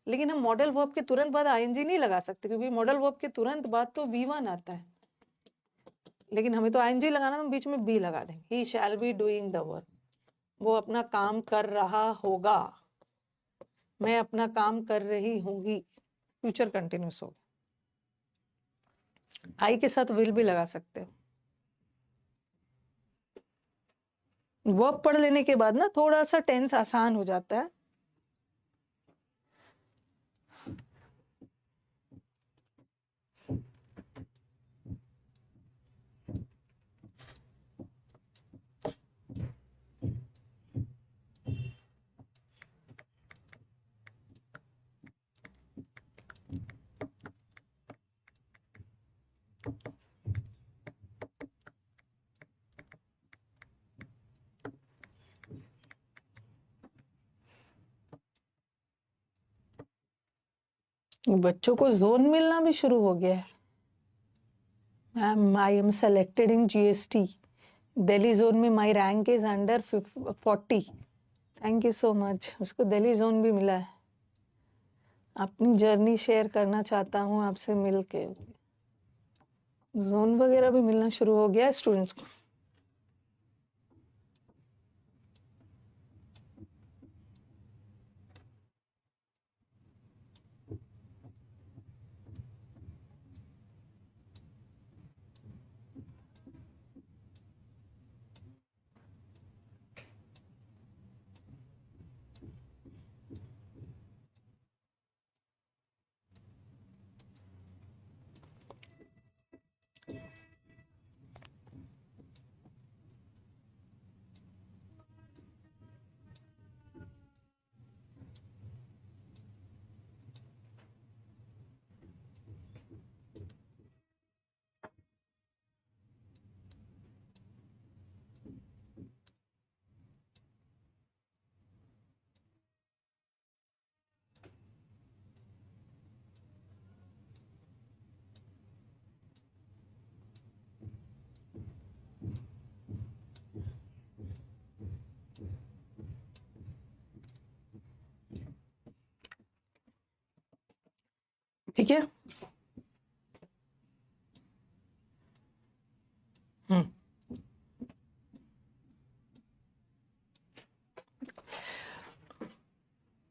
लेकिन हम मॉडल वर्ब के तुरंत बाद ING नहीं लगा सकते क्योंकि मॉडल वर्ब के तुरंत बाद तो V1 आता है, लेकिन हमें तो ING लगाना, तो बीच में बी लगा देंगे, he shall be doing the work, वो अपना काम कर रहा होगा, मैं अपना काम कर रही होंगी, फ्यूचर कंटिन्यूअस होगा। आई के साथ विल भी लगा सकते हो। वर्ब पढ़ लेने के बाद ना थोड़ा सा टेंस आसान हो जाता है। बच्चों को जोन मिलना भी शुरू हो गया है। Ma'am, I am selected in GST Delhi zone में, my rank is under 40। Thank you so much. उसको दिल्ली जोन भी मिला है। अपनी जर्नी शेयर करना चाहता हूँ आपसे मिल के। जोन वगैरह भी मिलना शुरू हो गया है स्टूडेंट्स को। ठीक है।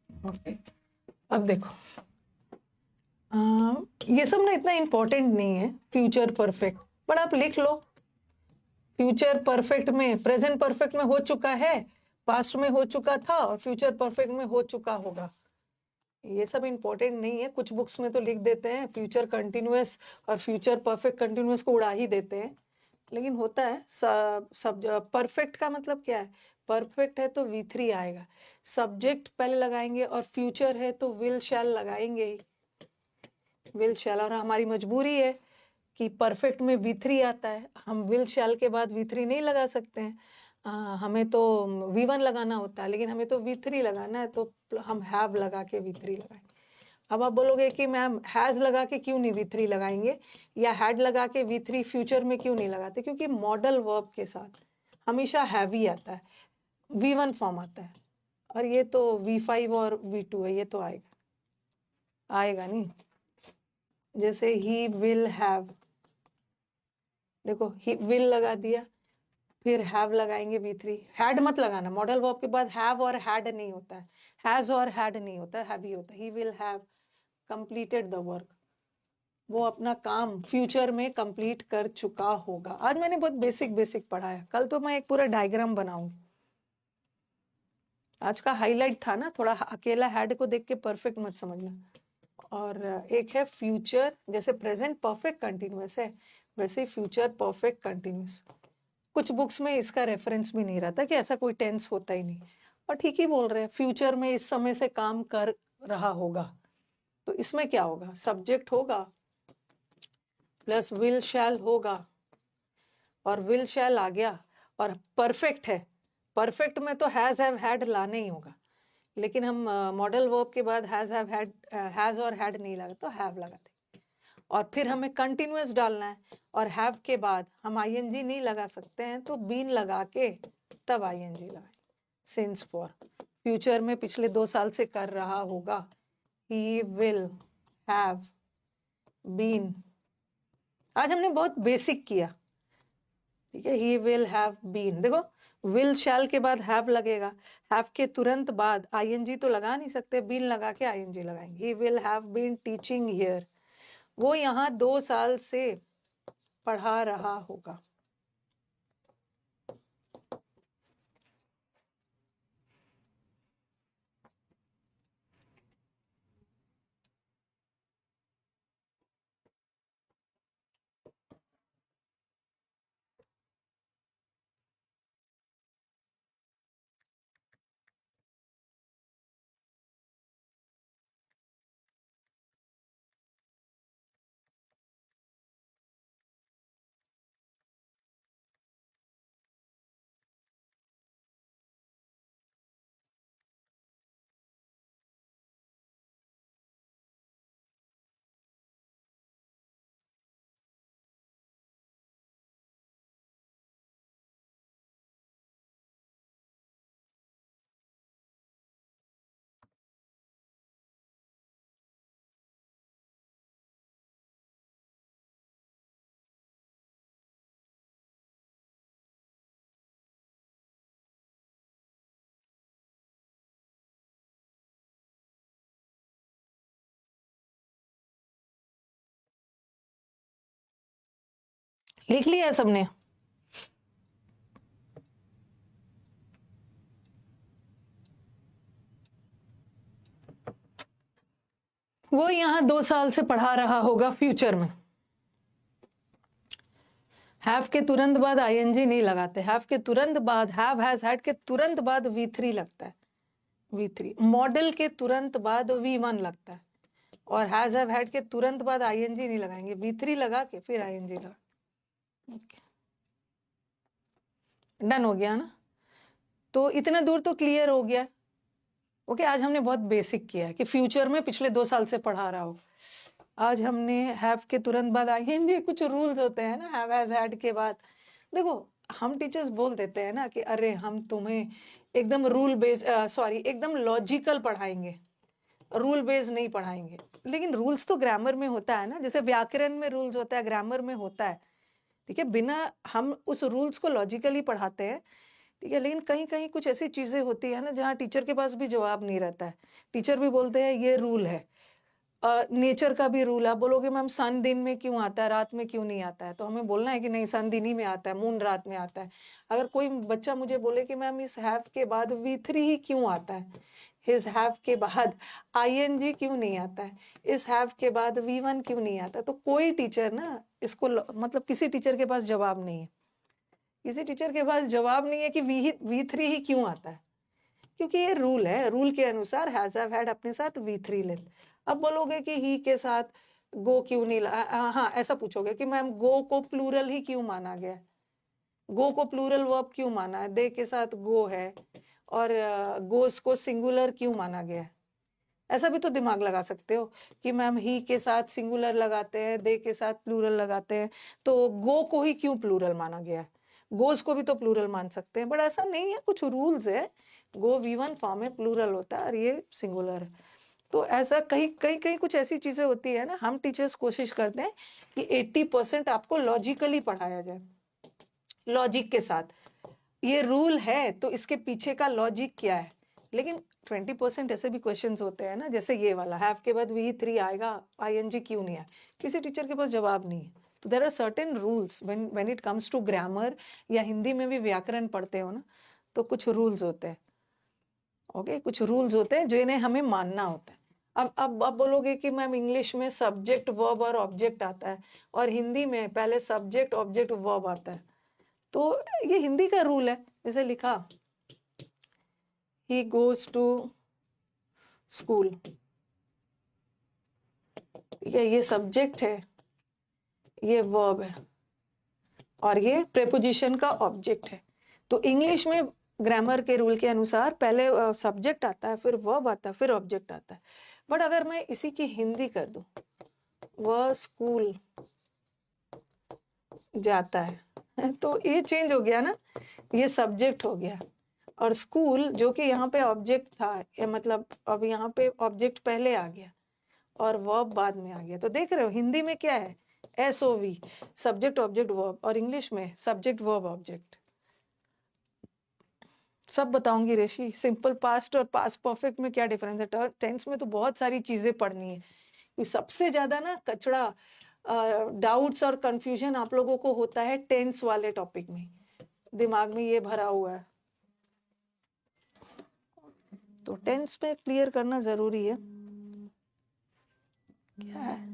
ओके, अब देखो, ये सब ना इतना इम्पोर्टेंट नहीं है फ्यूचर परफेक्ट, पर आप लिख लो। फ्यूचर परफेक्ट में, प्रेजेंट परफेक्ट में हो चुका है, पास्ट में हो चुका था, और फ्यूचर परफेक्ट में हो चुका होगा। ये सब इम्पोर्टेंट नहीं है। कुछ बुक्स में तो लिख देते हैं फ्यूचर कंटिन्यूअस और फ्यूचर परफेक्ट कंटिन्यूअस को उड़ा ही देते हैं, लेकिन होता है सब परफेक्ट का मतलब क्या है? परफेक्ट है तो V3 आएगा, सब्जेक्ट पहले लगाएंगे, और फ्यूचर है तो विल शैल लगाएंगे ही, विल शैल। और हमारी मजबूरी है कि परफेक्ट में V3 आता है, हम विल शैल के बाद V3 नहीं लगा सकते हैं। हमें तो V1 लगाना होता है, लेकिन हमें तो V3 लगाना है, तो हम हैव लगा के V3 लगाएंगे। अब आप बोलोगे कि मैम हैज लगा के क्यों नहीं V3 लगाएंगे, या हैड लगा के V3 फ्यूचर में क्यों नहीं लगाते? क्योंकि मॉडल वर्ब के साथ हमेशा हैव ही आता है, V1 फॉर्म आता है, और ये तो V5 और V2 है, ये तो आएगा नहीं। जैसे ही विल हैव, देखो ही विल लगा दिया, फिर हैव लगाएंगे V3। हैड मत लगाना, मॉडल वर्ब के बाद हैव और हैड नहीं होता है, हैज और हैड नहीं होता है, हैव ही होता है। ही will have completed the work, वो अपना काम फ्यूचर में कंप्लीट कर चुका होगा। आज मैंने बहुत बेसिक बेसिक पढ़ा है, कल तो मैं एक पूरा डायग्राम बनाऊंगी। आज का हाईलाइट था ना, थोड़ा अकेला हैड को देख के परफेक्ट मत समझना। और एक है फ्यूचर, जैसे प्रेजेंट परफेक्ट कंटिन्यूअस है, वैसे फ्यूचर परफेक्ट कंटिन्यूअस। कुछ बुक्स में इसका रेफरेंस भी नहीं रहता कि ऐसा कोई टेंस होता ही नहीं, और ठीक ही बोल रहे हैं, फ्यूचर में इस समय से काम कर रहा होगा, तो इसमें क्या होगा? सब्जेक्ट होगा प्लस विल शैल होगा, और विल शैल आ गया, और परफेक्ट है, परफेक्ट में तो हैज हैव हैड लाना ही होगा, लेकिन हम मॉडल वर्ब के बाद हैज हैव हैड, हैज और हैड नहीं लगा तो हैव लगाते। और फिर हमें कंटिन्यूअस डालना है, और हैव के बाद हम आईएनजी नहीं लगा सकते हैं, तो बीन लगा के तब आईएनजी लगाए। सिंस फॉर फ्यूचर में पिछले 2 साल से कर रहा होगा, ही विल हैव बीन। आज हमने बहुत बेसिक किया, ठीक है। ही विल हैव बीन, देखो विल शैल के बाद हैव लगेगा, हैव के तुरंत बाद आईएनजी तो लगा नहीं सकते, बीन लगा के आईएनजी लगाएंगे। He will have been teaching here, वो यहाँ 2 साल से पढ़ा रहा होगा। लिख लिया है सबने? वो यहाँ 2 साल से पढ़ा रहा होगा फ्यूचर में। हैव के तुरंत बाद आईएनजी नहीं लगाते, हैव के तुरंत बाद, हैव हैज हैड के तुरंत बाद V3 लगता है, V3। मॉडल के तुरंत बाद V1 लगता है, और हैज हैव हैड के तुरंत बाद आईएनजी नहीं लगाएंगे, V3 लगा के फिर आईएनजी लगा। डन हो गया ना? तो इतना दूर तो क्लियर हो गया। ओके, आज हमने बहुत बेसिक किया है कि फ्यूचर में पिछले 2 साल से पढ़ा रहा हो। आज हमने हैव के तुरंत बाद आईएनजी, कुछ रूल्स होते हैं ना हैव हैज हैड के बाद। देखो, हम टीचर्स बोल देते हैं ना कि अरे हम तुम्हें एकदम रूल बेस्ड, सॉरी, एकदम लॉजिकल पढ़ाएंगे, रूल बेस्ड नहीं पढ़ाएंगे। लेकिन रूल्स तो ग्रामर में होता है ना, जैसे व्याकरण में रूल्स होता है, ग्रामर में होता है, ठीक है। बिना हम उस रूल्स को लॉजिकली पढ़ाते हैं, ठीक है। लेकिन कहीं कहीं कुछ ऐसी चीजें होती है ना जहाँ टीचर के पास भी जवाब नहीं रहता है। टीचर भी बोलते हैं ये रूल है, नेचर का भी रूल है। बोलोगे मैम सन दिन में क्यों आता है, रात में क्यों नहीं आता है? तो हमें बोलना है कि नहीं, सन दिन ही में आता है, मून रात में आता है। अगर कोई बच्चा मुझे बोले कि मैम इस हैव के बाद V3 ही क्यों आता है, इस हैव के बाद आईएनजी क्यों नहीं आता है, इस हैव के बाद V1 क्यों नहीं आता, तो कोई टीचर ना इसको मतलब किसी टीचर के पास जवाब नहीं है। किसी टीचर के पास जवाब नहीं है कि V3 ही क्यों आता है, क्योंकि ये रूल है। रूल के अनुसार हैज हैव हैड अपने साथ V3 ले। अब बोलोगे कि ही के साथ गो क्यों नहीं हाँ, ऐसा पूछोगे कि मैम गो को प्लूरल ही क्यों माना गया है, गो को प्लूरल वर्ब क्यों माना है, दे के साथ गो है, और गोस को सिंगुलर क्यों माना गया है? ऐसा भी तो दिमाग लगा सकते हो कि मैम ही के साथ सिंगुलर लगाते हैं, दे के साथ प्लूरल लगाते हैं, तो गो को ही क्यों प्लूरल माना गया है? गोस को भी तो प्लूरल मान सकते हैं, बट ऐसा नहीं है, कुछ रूल्स है। गो V1 फॉर्म में प्लूरल होता है और ये सिंगुलर है। तो ऐसा कहीं कहीं कहीं कुछ ऐसी चीजें होती है ना, हम टीचर्स कोशिश करते हैं कि 80% आपको लॉजिकली पढ़ाया जाए, लॉजिक के साथ। ये रूल है तो इसके पीछे का लॉजिक क्या है। लेकिन 20% ऐसे भी क्वेश्चंस होते हैं ना, जैसे ये वाला हैव के बाद V3 आएगा, आईएनजी क्यों नहीं आया, किसी टीचर के पास जवाब नहीं है। तो there are certain rules when it comes to grammar, या हिंदी में भी व्याकरण पढ़ते हो ना, तो कुछ रूल्स होते हैं। ओके, कुछ रूल्स होते हैं जिन्हें हमें मानना होता है। अब बोलोगे कि मैम इंग्लिश में सब्जेक्ट वर्ब और ऑब्जेक्ट आता है, और हिंदी में पहले सब्जेक्ट ऑब्जेक्ट वर्ब आता है। तो ये हिंदी का रूल है। जैसे लिखा he goes to school, ये सब्जेक्ट है, ये वर्ब है, और ये प्रेपोजिशन का ऑब्जेक्ट है। तो इंग्लिश में ग्रामर के रूल के अनुसार पहले सब्जेक्ट आता है, फिर वर्ब आता है, फिर ऑब्जेक्ट आता है। बट अगर मैं इसी की हिंदी कर दूं, वह स्कूल जाता है, तो ये चेंज हो गया ना, ये सब्जेक्ट हो गया, और स्कूल जो कि यहाँ पे ऑब्जेक्ट था, ये मतलब अब यहाँ पे ऑब्जेक्ट पहले आ गया और वर्ब बाद में आ गया। तो देख रहे हो हिंदी में क्या है, SOV, सब्जेक्ट ऑब्जेक्ट वर्ब, और इंग्लिश में सब्जेक्ट वर्ब ऑब्जेक्ट। सब बताऊंगी ऋषि, सिंपल पास्ट और पास्ट परफेक्ट में क्या डिफरेंस है। टेंस में तो बहुत सारी चीजें पढ़नी है। सबसे ज्यादा ना कचड़ा, डाउट्स और कंफ्यूजन आप लोगों को होता है टेंस वाले टॉपिक में, दिमाग में ये भरा हुआ है। तो टेंस में क्लियर करना जरूरी है। क्या है?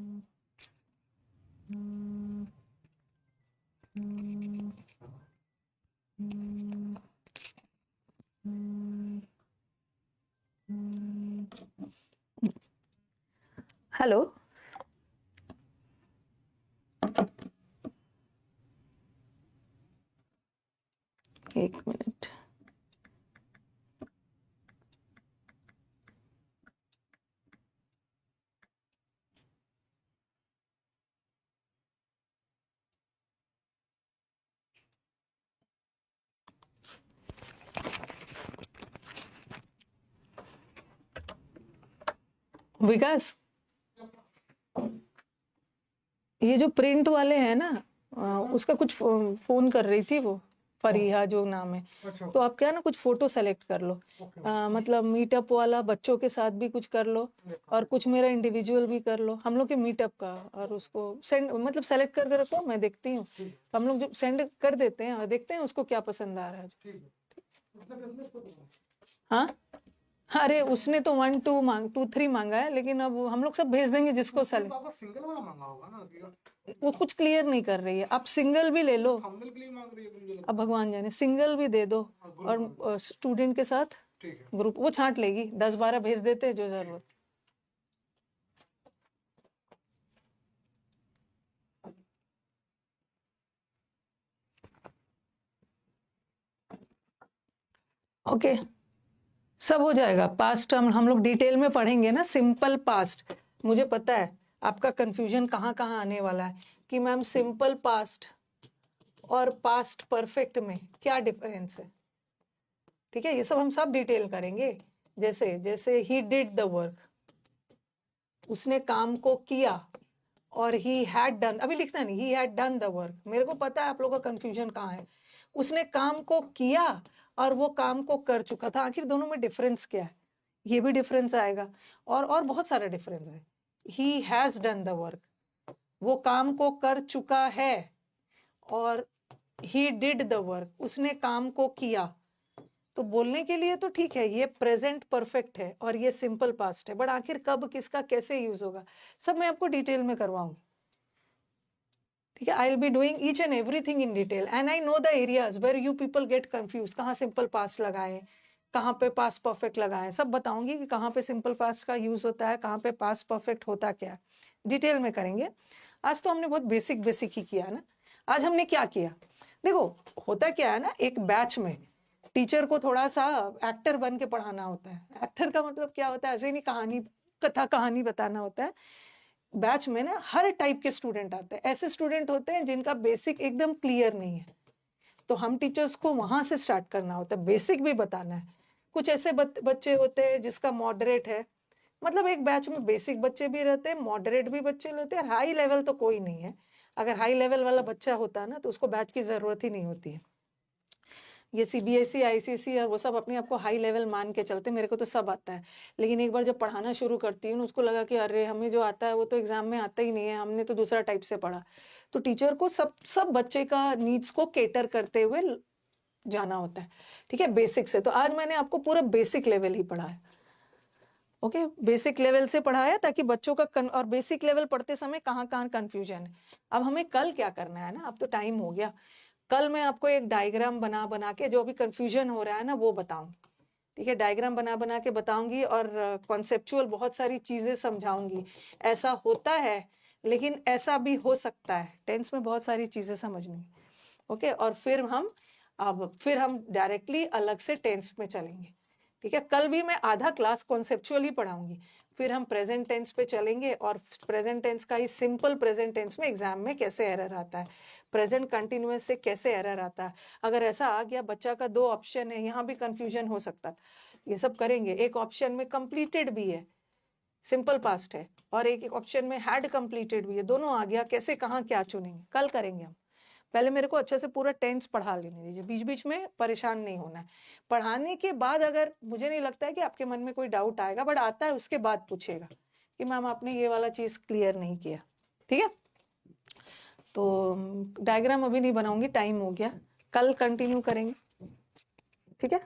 हेलो, एक मिनट। विकास, ये जो प्रिंट वाले हैं ना, उसका कुछ फोन कर रही थी वो, फरीहा जो नाम है। अच्छा तो आप क्या ना कुछ फोटो सेलेक्ट कर लो, ओके मतलब मीटअप वाला बच्चों के साथ भी कुछ कर लो और कुछ मेरा इंडिविजुअल भी कर लो, हम लोग के मीटअप का, और उसको सेंड मतलब सेलेक्ट करके रखो, मैं देखती हूँ। ठीक है हम लोग जब सेंड कर देते हैं और देखते हैं उसको क्या पसंद आ रहा है। ठीक है मतलब इसमें इसको दूंगा। हाँ, अरे उसने तो 1 2 2 3 मांगा है, लेकिन अब हम लोग सब भेज देंगे जिसको उसने सेलेक्ट। तो आपका सिंगल वाला मांगा होगा ना कि वो कुछ क्लियर नहीं कर रही है, आप सिंगल भी ले लो, थंबनेल के लिए मांग रही है मुझे लगता अब है। भगवान जाने, सिंगल भी दे दो हाँ, ग्रुप और स्टूडेंट के साथ ठीक है ग्रुप, वो छांट लेगी, 10 12 भेज देते हैं जो जरूरत। ओके, सब हो जाएगा। पास्ट हम लोग डिटेल में पढ़ेंगे ना, सिंपल पास्ट। मुझे पता है आपका कंफ्यूजन कहाँ कहाँ आने वाला है कि मैम सिंपल पास्ट और पास्ट परफेक्ट में क्या डिफरेंस है। ठीक है, ये सब हम सब डिटेल करेंगे। जैसे जैसे ही डिड द वर्क, उसने काम को किया, और ही हैड डन, अभी लिखना नहीं, he had done the work. मेरे को पता है आप लोगों का कंफ्यूजन कहाँ है। उसने काम को किया और वो काम को कर चुका था, आखिर दोनों में डिफरेंस क्या है, ये भी डिफरेंस आएगा। और बहुत सारा डिफरेंस है। He has done the work, वो काम को कर चुका है, और ही डिड द वर्क, उसने काम को किया। तो बोलने के लिए तो ठीक है, ये प्रेजेंट परफेक्ट है और ये सिंपल पास्ट है, बट आखिर कब किसका कैसे यूज होगा सब मैं आपको डिटेल में करवाऊंगी। ठीक है, I will be doing each and everything in detail, and I know the areas where you people get confuse, कहाँ सिंपल पास्ट लगाएं, कहाँ पे पास्ट परफेक्ट लगाएं, सब बताऊंगी कि कहाँ पे सिंपल पास्ट का यूज होता है, कहाँ पे पास्ट परफेक्ट होता क्या है, डिटेल में करेंगे। आज तो हमने बहुत बेसिक बेसिक ही किया ना। आज हमने क्या किया, देखो होता क्या है ना, एक बैच में टीचर को थोड़ा सा एक्टर बन के पढ़ाना होता है। एक्टर का मतलब क्या होता है, ऐसे नहीं कहानी कथा कहानी बताना होता है। बैच में ना हर टाइप के स्टूडेंट आते हैं, ऐसे स्टूडेंट होते हैं जिनका बेसिक एकदम क्लियर नहीं है, तो हम टीचर्स को वहां से स्टार्ट करना होता है, बेसिक भी बताना है। कुछ ऐसे बच्चे होते हैं जिसका मॉडरेट है, मतलब एक बैच में बेसिक बच्चे भी रहते हैं, मॉडरेट भी बच्चे रहते हैं, हाई लेवल तो कोई नहीं है। अगर हाई लेवल वाला बच्चा होता है ना तो उसको बैच की जरूरत ही नहीं होती है। ये सीबीएसई आईसीएसई और वो सब अपने आप को हाई लेवल मान के चलते, मेरे को तो सब आता है, लेकिन एक बार जब पढ़ाना शुरू करती हूँ उसको लगा कि अरे हमें जो आता है वो तो एग्जाम में आता ही नहीं है, हमने तो दूसरा टाइप से पढ़ा। तो टीचर को सब बच्चे का नीड्स को केटर करते हुए जाना होता है। ठीक है, बेसिक से। तो आज मैंने आपको पूरा बेसिक लेवल ही पढ़ाया। ओके, बेसिक लेवल से पढ़ाया ताकि बच्चों का और बेसिक लेवल पढ़ते समय कहाँ कहाँ कंफ्यूजन है। अब हमें कल क्या करना है ना, अब तो टाइम हो गया, कल मैं आपको एक डायग्राम बना बना के जो अभी कंफ्यूजन हो रहा है ना वो बताऊंगी। ठीक है, डायग्राम बना बना के बताऊंगी और कॉन्सेप्चुअल बहुत सारी चीजें समझाऊंगी। ऐसा होता है, लेकिन ऐसा भी हो सकता है, टेंस में बहुत सारी चीजें समझनी। ओके, और फिर हम डायरेक्टली अलग से टेंस में चलेंगे। ठीक है, कल भी मैं आधा क्लास कॉन्सेप्चुअल ही पढ़ाऊंगी, फिर हम प्रेजेंट टेंस पे चलेंगे, और प्रेजेंट टेंस का ही सिंपल प्रेजेंट टेंस में एग्जाम में कैसे एरर आता है, प्रेजेंट कंटिन्यूअस से कैसे एरर आता है। अगर ऐसा आ गया बच्चा का 2 ऑप्शन है, यहाँ भी कंफ्यूजन हो सकता है, ये सब करेंगे। एक ऑप्शन में कंप्लीटेड भी है, सिंपल पास्ट है, और एक ऑप्शन में हैड कंप्लीटेड भी है, दोनों आ गया, कैसे कहाँ क्या चुनेंगे कल करेंगे हम। पहले मेरे को अच्छे से पूरा टेंस पढ़ा लेने दीजिए, बीच बीच में परेशान नहीं होना है। पढ़ाने के बाद अगर मुझे नहीं लगता है कि आपके मन में कोई डाउट आएगा, बट आता है उसके बाद पूछेगा कि मैम आपने ये वाला चीज क्लियर नहीं किया। ठीक है, तो डायग्राम अभी नहीं बनाऊंगी, टाइम हो गया, कल कंटिन्यू करेंगे। ठीक है।